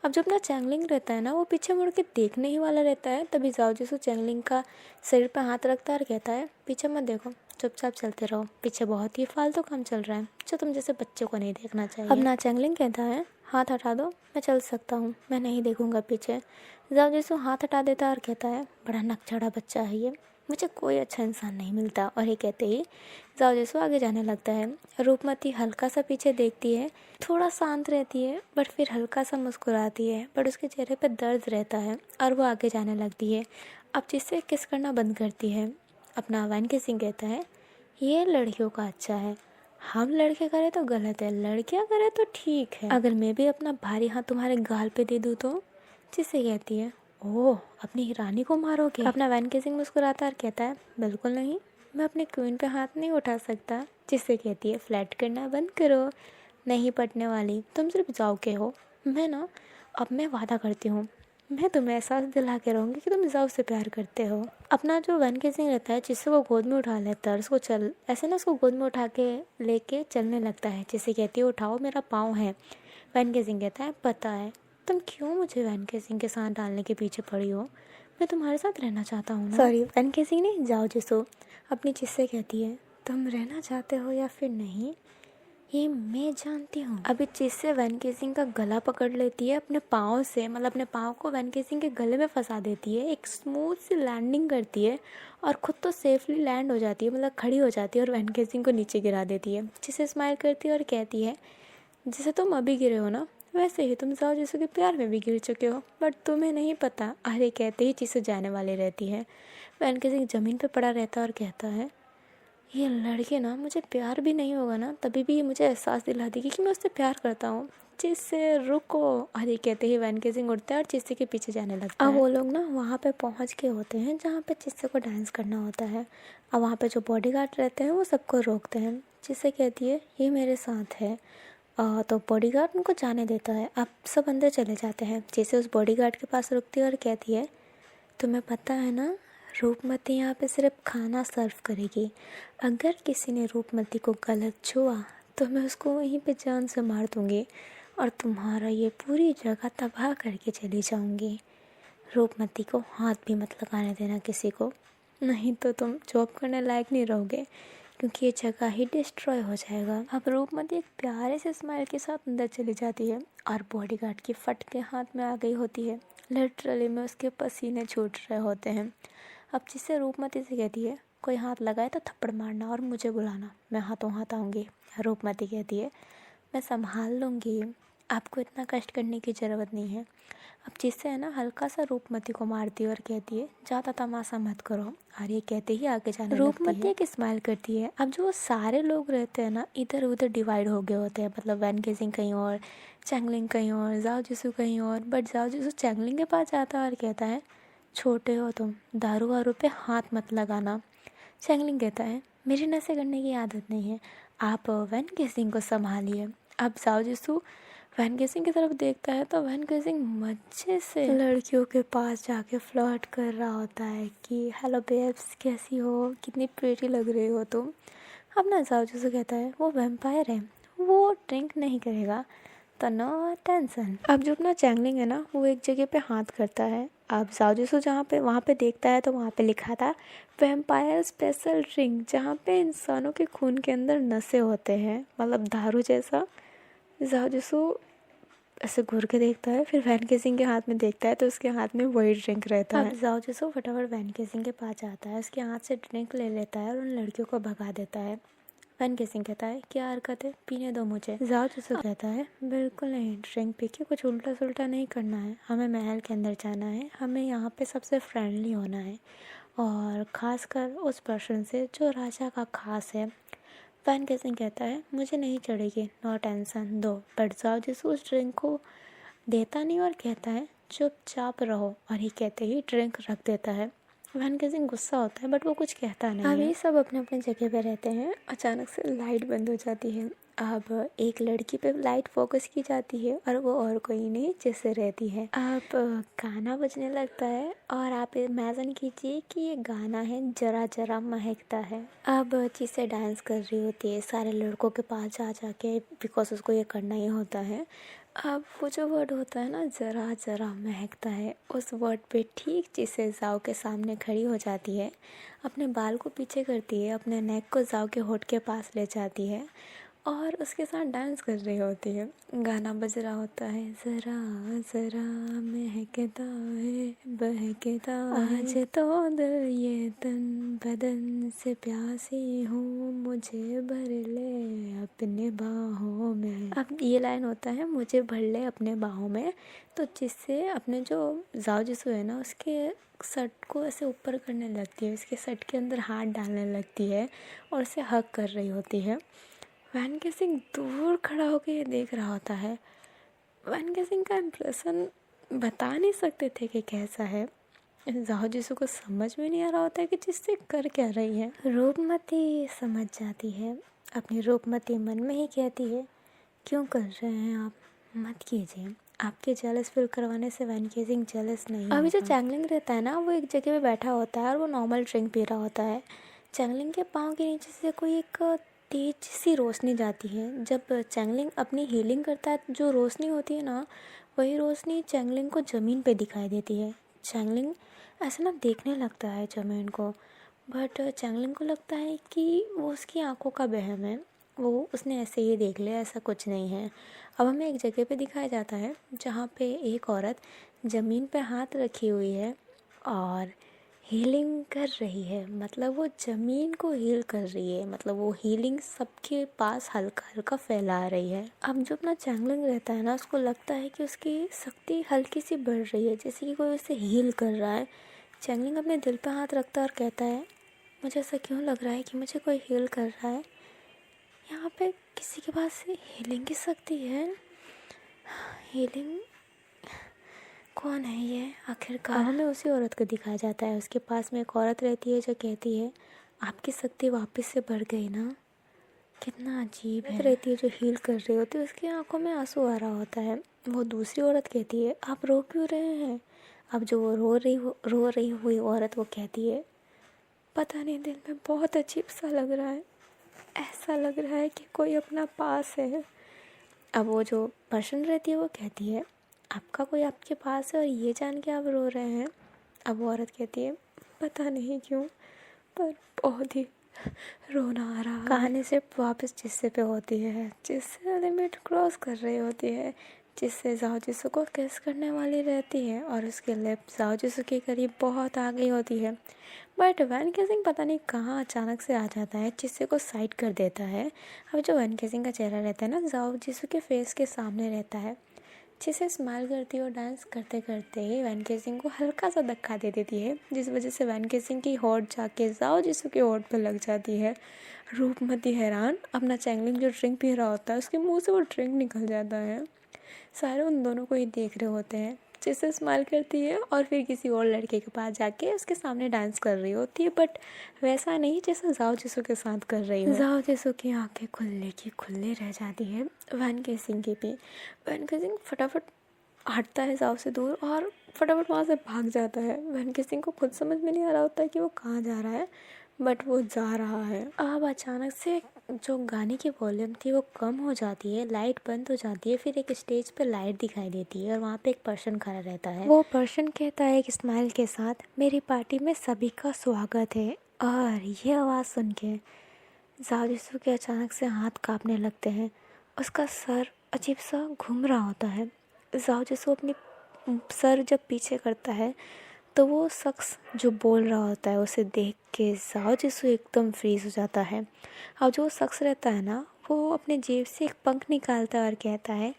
अब जब अपना चैंगलिंग रहता है ना, वो पीछे मुड़ के देखने ही वाला रहता है, तभी जाओ जैसो चैंगलिंग का सिर पे हाथ रखता है और कहता है, पीछे मत देखो, चुपचाप चलते रहो, पीछे बहुत ही फालतू काम चल रहा है जो तुम जैसे बच्चों को नहीं देखना चाहिए। अब ना चैंगलिंग कहता है, हाथ हटा दो, मैं चल सकता हूँ, मैं नहीं देखूंगा पीछे। जाओ जैसो हाथ हटा देता है और कहता है, बड़ा नकचढ़ा बच्चा है ये, मुझे कोई अच्छा इंसान नहीं मिलता। और ये कहते ही जाओ जैसो आगे जाने लगता है। रूपमती हल्का सा पीछे देखती है, थोड़ा शांत रहती है, बट फिर हल्का सा मुस्कुराती है, बट उसके चेहरे पे दर्द रहता है और वो आगे जाने लगती है। अब जिससे किस करना बंद करती है। अपना वैन केसिंग कहता है, ये लड़कियों का अच्छा है, हम लड़के करें तो गलत है, लड़कियां करें तो ठीक है। अगर मैं भी अपना भारी हाथ तुम्हारे गाल पे दे दूँ तो? जिससे कहती है, ओह अपनी रानी को मारोगे? अपना वैन केसिंग मुस्कुराता और कहता है, बिल्कुल नहीं, मैं अपने क्वीन पे हाथ नहीं उठा सकता। जिससे कहती है, फ्लर्ट करना बंद करो, नहीं पटने वाली, तुम सिर्फ जाओ के हो। अब मैं वादा करती हूँ, मैं तुम्हें एहसास दिला के रहूँगी कि तुम जाओ से प्यार करते हो। अपना जो वैन केसिंग रहता है, जिससे वो गोद में उठा लेता है, उसको उसको गोद में उठा के लेके चलने लगता है। जिससे कहती है, उठाओ मेरा पाँव है। वैन केसिंग कहता है, पता है, तुम क्यों मुझे वैन केसिंग के साथ डालने के पीछे पड़ी हो, मैं तुम्हारे साथ रहना चाहता हूँ ना। सॉरी वैन केसिंग नहीं, जाओ जिसो अपनी जिससे कहती है, तुम रहना चाहते हो या फिर नहीं, ये मैं जानती हूँ। अभी जिससे वैन केसिंग का गला पकड़ लेती है अपने पाँव से, मतलब अपने पाँव को वैन केसिंग के गले में फंसा देती है, एक स्मूथ सी लैंडिंग करती है और खुद तो सेफली लैंड हो जाती है, मतलब खड़ी हो जाती है और वैन केसिंग को नीचे गिरा देती है। जिसे स्माइल करती है और कहती है, जैसे तुम अभी गिरे हो ना, वैसे ही तुम जाओ जिसो के प्यार में भी गिर चुके हो, बट तुम्हें नहीं पता। अरे कहते ही जिसे जाने वाली रहती है। वैन केसिंग ज़मीन पर पड़ा रहता है और कहता है, ये लड़के ना, मुझे प्यार भी नहीं होगा ना तभी भी ये मुझे एहसास दिला देगी कि मैं उससे प्यार करता हूँ। जिससे रुको, अरे कहते ही वैन केसिंग उठता है और जिससे के पीछे जाने लगता है। अब वो लोग ना वहाँ पे पहुँच के होते हैं जहाँ पे जिससे को डांस करना होता है। अब वहाँ पे जो बॉडीगार्ड रहते हैं वो सबको रोकते हैं। जिससे कहती है, ये मेरे साथ है। तो बॉडीगार्ड उनको जाने देता है। अब सब अंदर चले जाते हैं। जैसे उस बॉडीगार्ड के पास रुकती है और कहती है, तुम्हें पता है ना, रूपमती यहाँ पे सिर्फ खाना सर्व करेगी। अगर किसी ने रूपमती को गलत छुआ तो मैं उसको वहीं पे जान से मार दूँगी और तुम्हारा ये पूरी जगह तबाह करके चली जाऊँगी। रूपमती को हाथ भी मत लगाने देना किसी को, नहीं तो तुम जॉब करने लायक नहीं रहोगे, क्योंकि ये जगह ही डिस्ट्रॉय हो जाएगा। अब रूपमती एक प्यारे से स्माइल के साथ अंदर चली जाती है और बॉडीगार्ड की फट के हाथ में आ गई होती है। लिटरली में उसके पसीने छूट रहे होते हैं। अब जिससे रूपमती से कहती है, कोई हाथ लगाए तो थप्पड़ मारना और मुझे बुलाना, मैं हाथों हाथ आऊँगी। रूपमती कहती है, मैं संभाल लूँगी, आपको इतना कष्ट करने की ज़रूरत नहीं है। अब जिससे है ना हल्का सा रूपमती को मारती है और कहती है, ज़्यादा तमाशा मत करो। और ये कहते ही आगे जाने लगती है। रूपमती एक स्माइल करती है। अब जो सारे लोग रहते हैं ना, इधर उधर डिवाइड हो गए होते हैं, मतलब वैन केसिंग कहीं और, चैंगलिंग कहीं और, जाओ जिसू कहीं और। बट जाओ जिसू चैंगलिंग के पास जाता है और कहता है, छोटे हो तुम, दारू वारू पे हाथ मत लगाना। चैंगलिंग कहता है, मेरी नशे करने की आदत नहीं है, आप वैन केसिंग को संभालिए। अब जाओ जिसू वैन केसिंग की तरफ देखता है तो वैन केसिंग मज़े से लड़कियों के पास जाके फ्लर्ट कर रहा होता है कि हेलो बेब्स, कैसी हो, कितनी प्रीटी लग रही हो तुम। अब ना जाओ जिसू कहता है, वो वैम्पायर है, वो ड्रिंक नहीं करेगा, तो नो टेंशन। अब जो अपना चैंगलिंग है ना, वो एक जगह पे हाथ करता है। अब जाओ जहाँ पे वहाँ पे देखता है तो वहाँ पे लिखा था, वैम्पायर स्पेशल ड्रिंक, जहाँ पे इंसानों के खून के अंदर नशे होते हैं, मतलब दारू जैसा। जाओ ऐसे घूर के देखता है, फिर वैन केसिंग के हाथ में देखता है तो उसके हाथ में वही ड्रिंक रहता है। अब जाओ फटाफट वैन केसिंग के पास जाता है, उसके हाथ से ड्रिंक ले लेता है और उन लड़कियों को भगा देता है। वैन केसिंग कहता है, क्या हरकत है, पीने दो मुझे। जाओ कहता है, बिल्कुल नहीं, ड्रिंक पी के कुछ उल्टा सुल्टा नहीं करना है, हमें महल के अंदर जाना है, हमें यहाँ पे सबसे फ्रेंडली होना है, और ख़ासकर उस पर्सन से जो राजा का खास है। वैन केसिंग कहता है, मुझे नहीं चढ़ेगी, नो टेंशन, दो। बट जाओ उस ड्रिंक को देता नहीं और कहता है, चुपचाप रहो, और ये कहते ही ड्रिंक रख देता है। वैन केसिंग गुस्सा होता है बट वो कुछ कहता नहीं है। अभी सब अपने अपने जगह पे रहते हैं। अचानक से लाइट बंद हो जाती है। अब एक लड़की पे लाइट फोकस की जाती है और वो और कोई नहीं जिससे रहती है। अब गाना बजने लगता है और आप इमेजिन कीजिए कि ये गाना है जरा जरा महकता है। अब जिससे डांस कर रही होती है सारे लड़कों के पास जा के, बिकॉज उसको ये करना ही होता है। अब वो जो वर्ड होता है ना, ज़रा ज़रा महकता है, उस वर्ड पे ठीक जिसे जाओ के सामने खड़ी हो जाती है, अपने बाल को पीछे करती है, अपने नेक को जाओ के होठ के पास ले जाती है और उसके साथ डांस कर रही होती है। गाना बज रहा होता है, ज़रा ज़रा महकता है बहकता आज तो दिल ये तन बदन से प्यासी हूँ, मुझे भर ले अपने बाहों में। अब ये लाइन होता है, मुझे भर ले अपने बाहों में, तो जिससे अपने जो जाओ जिसु है ना, उसके शर्ट को ऐसे ऊपर करने लगती है, उसके शर्ट के अंदर हाथ डालने लगती है और उसे हग कर रही होती है। वैन केसिंग दूर खड़ा होकर ये देख रहा होता है। वैन केसिंग का इम्प्रेशन बता नहीं सकते थे कि कैसा है। जाओ जिसु को समझ में नहीं आ रहा होता है कि जिससे कर क्या रही है। रूपमती समझ जाती है। अपनी रूपमती मन में ही कहती है, क्यों कर रहे हैं आप, मत कीजिए। आपके जेलस फील करवाने से वैन केसिंग जेलस नहीं होगा। अभी जो चैंगलिंग रहता है ना, वो एक जगह पे बैठा होता है और वो नॉर्मल ड्रिंक पी रहा होता है। चैंगलिंग के पाँव के नीचे से कोई एक तेज सी रोशनी जाती है। जब चैंगलिंग अपनी हीलिंग करता है, जो रोशनी होती है ना, वही रोशनी चैंगलिंग को ज़मीन पे दिखाई देती है। चैंगलिंग ऐसे ना देखने लगता है ज़मीन को, बट चैंगलिंग को लगता है कि वो उसकी आंखों का वहम है, वो उसने ऐसे ही देख लिया, ऐसा कुछ नहीं है। अब हमें एक जगह पे दिखाया जाता है जहाँ पे एक औरत ज़मीन पे हाथ रखी हुई है और हीलिंग कर रही है। मतलब वो ज़मीन को हील कर रही है, मतलब वो हीलिंग सबके पास हल्का हल्का फैला रही है। अब जो अपना चैंगलिंग रहता है ना, उसको लगता है कि उसकी शक्ति हल्की सी बढ़ रही है, जैसे कि कोई उसे हील कर रहा है। चैंगलिंग अपने दिल पे हाथ रखता है और कहता है, मुझे ऐसा क्यों लग रहा है कि मुझे कोई हील कर रहा है। यहाँ पे किसी के पास हीलिंग की शक्ति है। हीलिंग कौन है ये आखिरकार। हमें उसी औरत को दिखाया जाता है। उसके पास में एक औरत रहती है जो कहती है, आपकी शक्ति वापस से बढ़ गई ना। कितना अजीब है। रहती है जो हील कर रही होती है, उसकी आंखों में आंसू आ रहा होता है। वो दूसरी औरत कहती है, आप रो क्यों रहे हैं। अब जो वो रो रही हुई औरत वो कहती है, पता नहीं दिल में बहुत अजीब सा लग रहा है, ऐसा लग रहा है कि कोई अपना पास है। अब वो जो पर्सन रहती है वो कहती है, आपका कोई आपके पास है और ये जान के आप रो रहे हैं। अब वो औरत कहती है, पता नहीं क्यों, पर बहुत ही रोना आ रहा है। कहानी से वापस जिस्से पे होती है, जिससे लिमिट क्रॉस कर रही होती है, जिससे जाओ जिसु को किस करने वाली रहती है और उसके लिप जाओ जिसु के करीब बहुत आ गई होती है। बट वैन केसिंग पता नहीं कहाँ अचानक से आ जाता है, जिससे को साइड कर देता है। अब जो वैन केसिंग का चेहरा रहता है ना, जाओ जिसु के फेस के सामने रहता है, जिसे स्माइल करती है और डांस करते करते ही वैन केसिंग को हल्का सा धक्का दे देती है, जिस वजह से वैन केसिंग की होठ जाके जाओ जिसु के होठ पर लग जाती है। रूपमती हैरान, अपना चैंगलिंग जो ड्रिंक पी रहा होता है उसके मुंह से वो ड्रिंक निकल जाता है। सारे उन दोनों को ही देख रहे होते हैं, जिससे स्माइल करती है और फिर किसी और लड़के के पास जाके उसके सामने डांस कर रही होती है, बट वैसा नहीं जैसा जाओ जिसु के साथ कर रही हो। जाओ जिसु की आंखें खुले की खुले रह जाती है। वैन केसिंग की भी। वैन केसिंग फटाफट हटता है जाओ से दूर और फटाफट वहाँ से भाग जाता है। वैन केसिंग को खुद समझ में नहीं आ रहा होता है कि वो कहाँ जा रहा है, बट वो जा रहा है। अब अचानक से जो गाने की वॉल्यूम थी वो कम हो जाती है, लाइट बंद हो जाती है, फिर एक स्टेज पे लाइट दिखाई देती है और वहाँ पे एक पर्सन खड़ा रहता है। वो पर्सन कहता है एक स्माइल के साथ, मेरी पार्टी में सभी का स्वागत है। और ये आवाज़ सुन के जाओ जिसु के अचानक से हाथ कांपने लगते हैं, उसका सर अजीब सा घूम रहा होता है। जाओ जिसु अपनी सर जब पीछे करता है तो वो शख्स जो बोल रहा होता है उसे देख के जाओ जिसु एकदम फ्रीज हो जाता है। और जो शख्स रहता है ना, वो अपने जेब से एक पंख निकालता है और कहता है,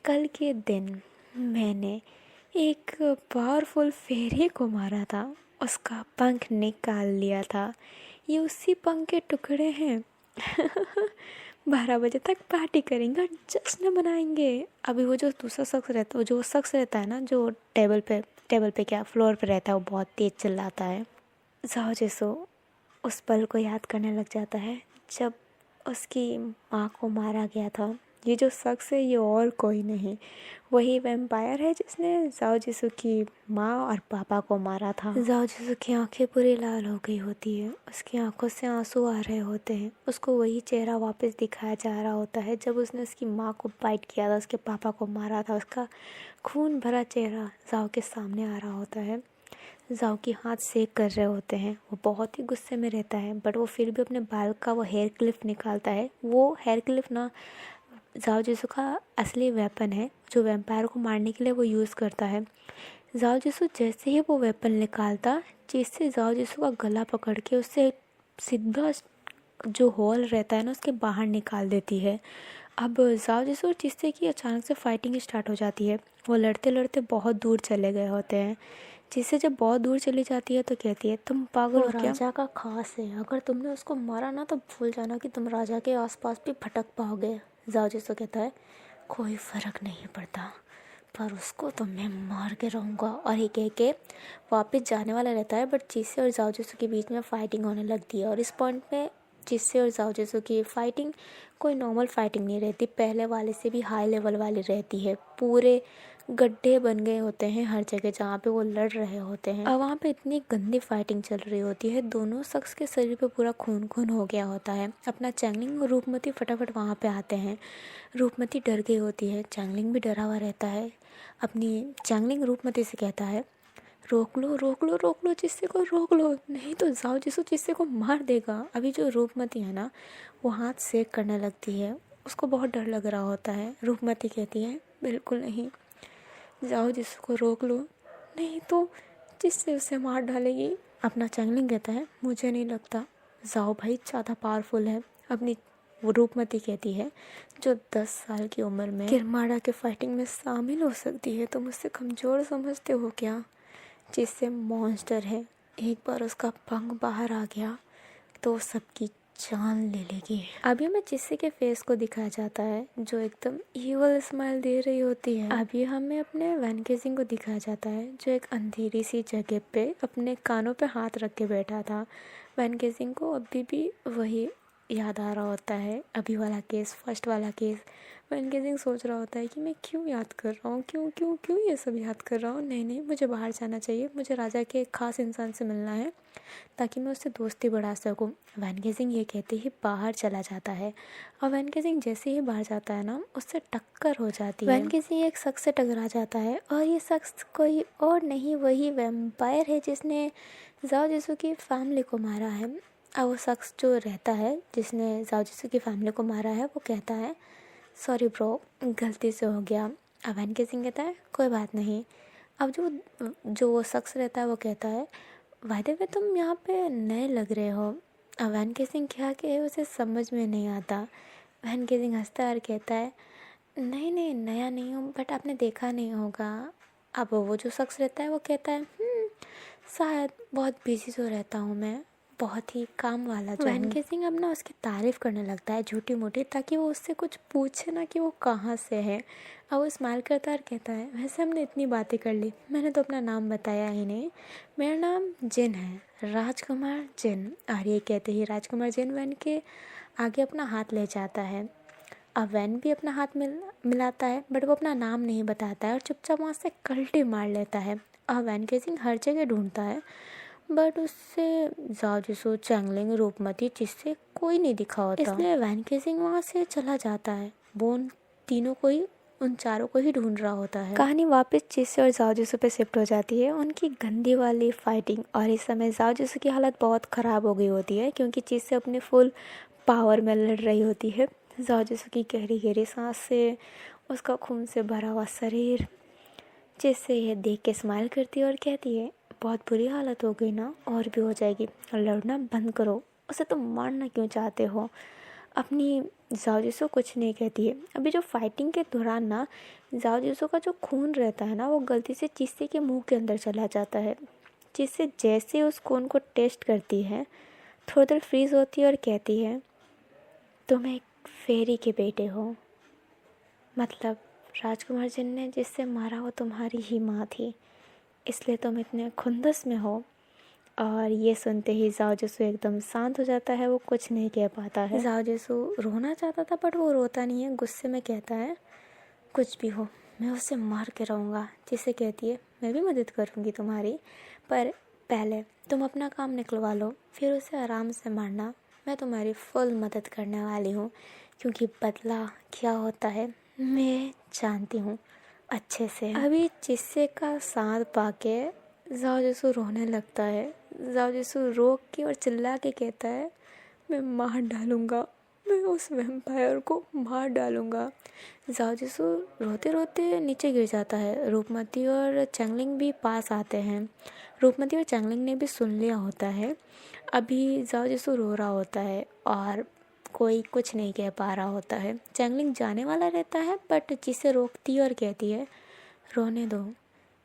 कल के दिन मैंने एक पावरफुल फेरी को मारा था, उसका पंख निकाल लिया था, ये उसी पंख के टुकड़े हैं। 12 बजे तक पार्टी करेंगे और जश्न मनाएंगे। अभी वो जो दूसरा शख्स रहता है, वो जो शख्स रहता है ना, जो टेबल पे क्या फ्लोर पे रहता है, वो बहुत तेज चिल्लाता है। जाओ जिसु उस पल को याद करने लग जाता है जब उसकी माँ को मारा गया था। ये जो शख्स है ये और कोई नहीं, वही वैम्पायर है जिसने जाओ जिसु की माँ और पापा को मारा था। जाओ जिसु की आंखें पूरी लाल हो गई होती है, उसकी आंखों से आंसू आ रहे होते हैं। उसको वही चेहरा वापस दिखाया जा रहा होता है जब उसने उसकी माँ को बाइट किया था, उसके पापा को मारा था। उसका खून भरा चेहरा जाओ के सामने आ रहा होता है। जाओ की हाथ सेक कर रहे होते हैं। वो बहुत ही गुस्से में रहता है, बट वो फिर भी अपने बाल का वो हेयर क्लिप निकालता है। वो हेयर क्लिप ना जाओ जिसू का असली वेपन है, जो वैम्पायर को मारने के लिए वो यूज़ करता है। जाओ जिसू जैसे ही वो वेपन निकालता, जिससे जाओ जिसू का गला पकड़ के उससे सीधा जो होल रहता है ना उसके बाहर निकाल देती है। अब जाओ जिसू और जिससे कि अचानक से फाइटिंग स्टार्ट हो जाती है। वो लड़ते लड़ते बहुत दूर चले गए होते हैं। जिससे जब बहुत दूर चली जाती है तो कहती है, तुम पागल हो क्या? राजा का खास है, अगर तुमने उसको मारा ना तो भूल जाना कि तुम राजा के आसपास भी भटक पाओगे। जाओ जिसू कहता है, कोई फ़र्क नहीं पड़ता, पर उसको तो मैं मार के रहूँगा। और ये कह के वापस जाने वाला रहता है, बट जिससे और जाओ जिसू के बीच में फ़ाइटिंग होने लगती है। और इस पॉइंट पे जिससे और जाओ जिसू की फ़ाइटिंग कोई नॉर्मल फाइटिंग नहीं रहती, पहले वाले से भी हाई लेवल वाली रहती है। पूरे गड्ढे बन गए होते हैं हर जगह जहाँ पे वो लड़ रहे होते हैं। और वहाँ पे इतनी गंदी फाइटिंग चल रही होती है, दोनों शख्स के शरीर पे पूरा खून खून हो गया होता है। अपना चैंगलिंग और रूपमती फटाफट वहाँ पे आते हैं। रूपमती डर गई होती है, चैंगलिंग भी डरा हुआ रहता है। अपनी चैंगलिंग रूपमती से कहता है, रोक लो रोक लो रोक लो, जिससे को रोक लो, नहीं तो जाओ जिसू जिससे को मार देगा। अभी जो रूपमती है ना वो हाथ सेक करने लगती है, उसको बहुत डर लग रहा होता है। रूपमती कहती है, बिल्कुल नहीं, जाओ जिसू को रोक लो, नहीं तो जिससे उसे मार डालेगी। अपना चैंगलिंग कहता है, मुझे नहीं लगता जाओ भाई ज़्यादा पावरफुल है। अपनी वो रूपमती कहती है, जो 10 साल की उम्र में किरमाड़ा के फाइटिंग में शामिल हो सकती है, तुम उससे कमज़ोर समझते हो क्या? जिससे मॉन्स्टर है, एक बार उसका पंख बाहर आ गया तो सबकी जान ले लेगी। अभी हमें जिससे के फेस को दिखाया जाता है, जो एकदम ईवल स्माइल दे रही होती है। अभी हमें अपने वैन केसिंग को दिखाया जाता है, जो एक अंधेरी सी जगह पे अपने कानों पे हाथ रख के बैठा था। वैन केसिंग को अभी भी वही याद आ रहा होता है, अभी वाला केस, फर्स्ट वाला केस। वैन केसिंग सोच रहा होता है कि मैं क्यों याद कर रहा हूँ, क्यों क्यों क्यों ये सब याद कर रहा हूँ। नहीं नहीं, मुझे बाहर जाना चाहिए, मुझे राजा के एक ख़ास इंसान से मिलना है ताकि मैं उससे दोस्ती बढ़ा सकूं। वैन गेजिंग ये कहते ही बाहर चला जाता है। और वैन गेजिंग जैसे ही बाहर जाता है ना, उससे टक्कर हो जाती है। वैन गेजिंग एक शख्स से टकरा जाता है, और ये शख्स कोई और नहीं, वही वैम्पायर है जिसने जाओ जिसू की फैमिली को मारा है। और वो शख्स जो रहता है जिसने जाओ जिसू की फैमिली को मारा है, वो कहता है, सॉरी ब्रो, गलती से हो गया। अब वैन गेजिंग कहता है, कोई बात नहीं। अब जो वो शख्स रहता है वो कहता है, वाय द वे तुम यहाँ पे नए लग रहे हो। वैन केसिंग क्या कहे उसे समझ में नहीं आता। वैन केसिंग हंसता और कहता है, नहीं नहीं, नया नहीं हूँ, बट आपने देखा नहीं होगा। अब वो जो शख्स रहता है वो कहता है, शायद बहुत बिजी तो रहता हूँ मैं, बहुत ही काम वाला जो वैन केसिंग अब ना उसकी तारीफ़ करने लगता है झूठी मूठी, ताकि वो उससे कुछ पूछे ना कि वो कहाँ से है। और वो स्माइल करता है और कहता है, वैसे हमने इतनी बातें कर ली, मैंने तो अपना नाम बताया ही नहीं, मेरा नाम जिन है, राजकुमार जिन। और ये कहते ही राजकुमार जिन वैन के आगे अपना हाथ ले जाता है। अब वैन भी अपना हाथ मिलाता है, बट वो अपना नाम नहीं बताता है और चुपचाप वहाँ से कल्टी मार लेता है। और वैन केसिंग हर जगह ढूंढता है, बट उससे जाओ जिसू, चैंगलिंग, रूपमती, जिससे कोई नहीं दिखा होता। इसलिए वैन केसिंग वहाँ से चला जाता है। वो उन चारों को ही ढूंढ रहा होता है। कहानी वापस जिससे और जाओ जिसू पे शिफ्ट हो जाती है, उनकी गंदी वाली फाइटिंग। और इस समय जाओ जिसू की हालत बहुत ख़राब हो गई होती है, क्योंकि जिससे अपने फुल पावर में लड़ रही होती है। जाओ जिसू की गहरी गहरी सांस से, उसका खून से भरा हुआ शरीर, जिससे ये देख के स्माइल करती है और कहती है, बहुत बुरी हालत हो गई ना, और भी हो जाएगी, लड़ना बंद करो, उसे तुम मारना क्यों चाहते हो। अपनी जाओ जिसू कुछ नहीं कहती है। अभी जो फाइटिंग के दौरान ना जाओ जिसू का जो खून रहता है ना, वो गलती से जिससे के मुंह के अंदर चला जाता है। जिससे जैसे उस खून को टेस्ट करती है, थोड़ी देर फ्रीज होती है और कहती है, तुम एक फेरी के बेटे हो, मतलब राजकुमार जिन ने जिससे मारा वो तुम्हारी ही माँ थी, इसलिए तुम इतने खुंदस में हो। और ये सुनते ही जाओ जिसू एकदम शांत हो जाता है, वो कुछ नहीं कह पाता है। जाओ जिसू रोना चाहता था, बट वो रोता नहीं है, गुस्से में कहता है, कुछ भी हो मैं उसे मार के रहूँगा। जिसे कहती है, मैं भी मदद करूँगी तुम्हारी, पर पहले तुम अपना काम निकलवा लो, फिर उसे आराम से मारना, मैं तुम्हारी फुल मदद करने वाली हूँ, क्योंकि बदला क्या होता है मैं जानती हूँ अच्छे से। अभी जिससे का साथ पाके जाओ जिसु रोने लगता है। जाओ जिसु रो के और चिल्ला के कहता है, मैं मार डालूँगा, मैं उस वैम्पायर को मार डालूँगा। जाओ जिसु रोते रोते नीचे गिर जाता है। रूपमती और चैंगलिंग भी पास आते हैं। रूपमती और चैंगलिंग ने भी सुन लिया होता है। अभी जाओ जिसु रो रहा होता है और कोई कुछ नहीं कह पा रहा होता है। चैंगलिंग जाने वाला रहता है बट जिसे रोकती है और कहती है, रोने दो,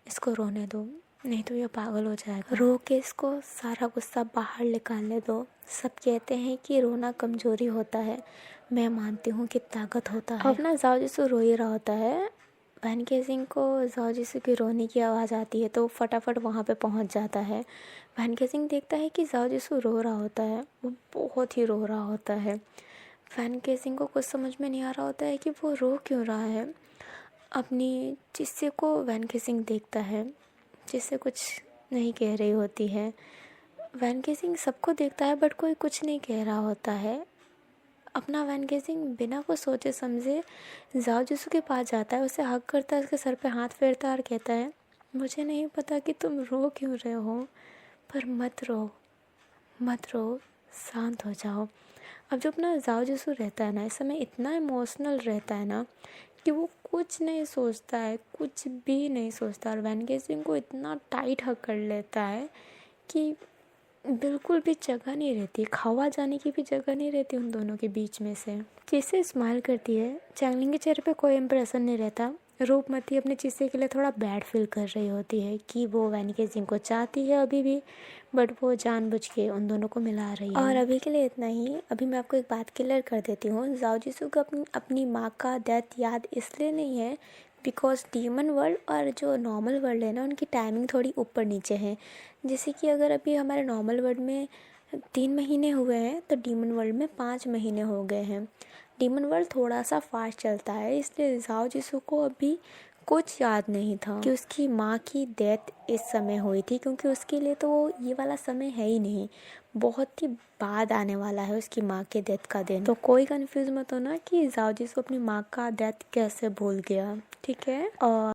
इसको रोने दो, नहीं तो ये पागल हो जाएगा। रो के इसको सारा गुस्सा बाहर निकालने दो। सब कहते हैं कि रोना कमजोरी होता है, मैं मानती हूँ कि ताकत होता है। अब ना जाओ जिसु रो ही रहा होता है। वैन केसिंग को जाओ जिसु की रोने की आवाज़ आती है तो वो फटाफट वहाँ पे पहुँच जाता है। वैन केसिंग देखता है कि जाओ जिसु रो रहा होता है, वो बहुत ही रो रहा होता है। वैन केसिंग को कुछ समझ में नहीं आ रहा होता है कि वो रो क्यों रहा है। अपनी चिस्से को वैन केसिंग देखता है, जिससे कुछ नहीं कह रही होती है। वैन केसिंग सबको देखता है बट कोई कुछ नहीं कह रहा होता है। अपना वैन केसिंग बिना कुछ सोचे समझे जाओ जिसु के पास जाता है, उसे हग करता है, उसके सर पे हाथ फेरता है और कहता है, मुझे नहीं पता कि तुम रो क्यों रहे हो, पर मत रो, मत रो, शांत हो जाओ। अब जो अपना जाओ जिसु रहता है ना, इस समय इतना इमोशनल रहता है ना कि वो कुछ नहीं सोचता है, कुछ भी नहीं सोचता। और वैन केसिंग को इतना टाइट हग कर लेता है कि बिल्कुल भी जगह नहीं रहती, खवा जाने की भी जगह नहीं रहती उन दोनों के बीच में से। चिस्से स्माइल करती है। चैंगलिंग के चेहरे पे कोई इंप्रेशन नहीं रहता। रूपमती अपने चिस्से के लिए थोड़ा बैड फील कर रही होती है कि वो वैन केसिंग को चाहती है अभी भी, बट वो जानबूझ के उन दोनों को मिला रही है। और अभी के लिए इतना ही। अभी मैं आपको एक बात क्लियर कर देती हूँ, जाओ जिसु को अपनी माँ का डेथ याद इसलिए नहीं है बिकॉज डीमन वर्ल्ड और जो नॉर्मल वर्ल्ड है ना, उनकी टाइमिंग थोड़ी ऊपर नीचे है। जैसे कि अगर अभी हमारे नॉर्मल वर्ल्ड में 3 महीने हुए हैं तो डीमन वर्ल्ड में 5 महीने हो गए हैं। डीमन वर्ल्ड थोड़ा सा फास्ट चलता है, इसलिए जाओ जिसु को अभी कुछ याद नहीं था कि उसकी माँ की डेथ इस समय हुई थी, क्योंकि उसके लिए तो वो ये वाला समय है ही नहीं, बहुत ही बाद आने वाला है उसकी माँ के डेथ का दिन। तो कोई कंफ्यूज मत होना कि जाओ जिसु अपनी माँ का डेथ कैसे भूल गया, ठीक है। और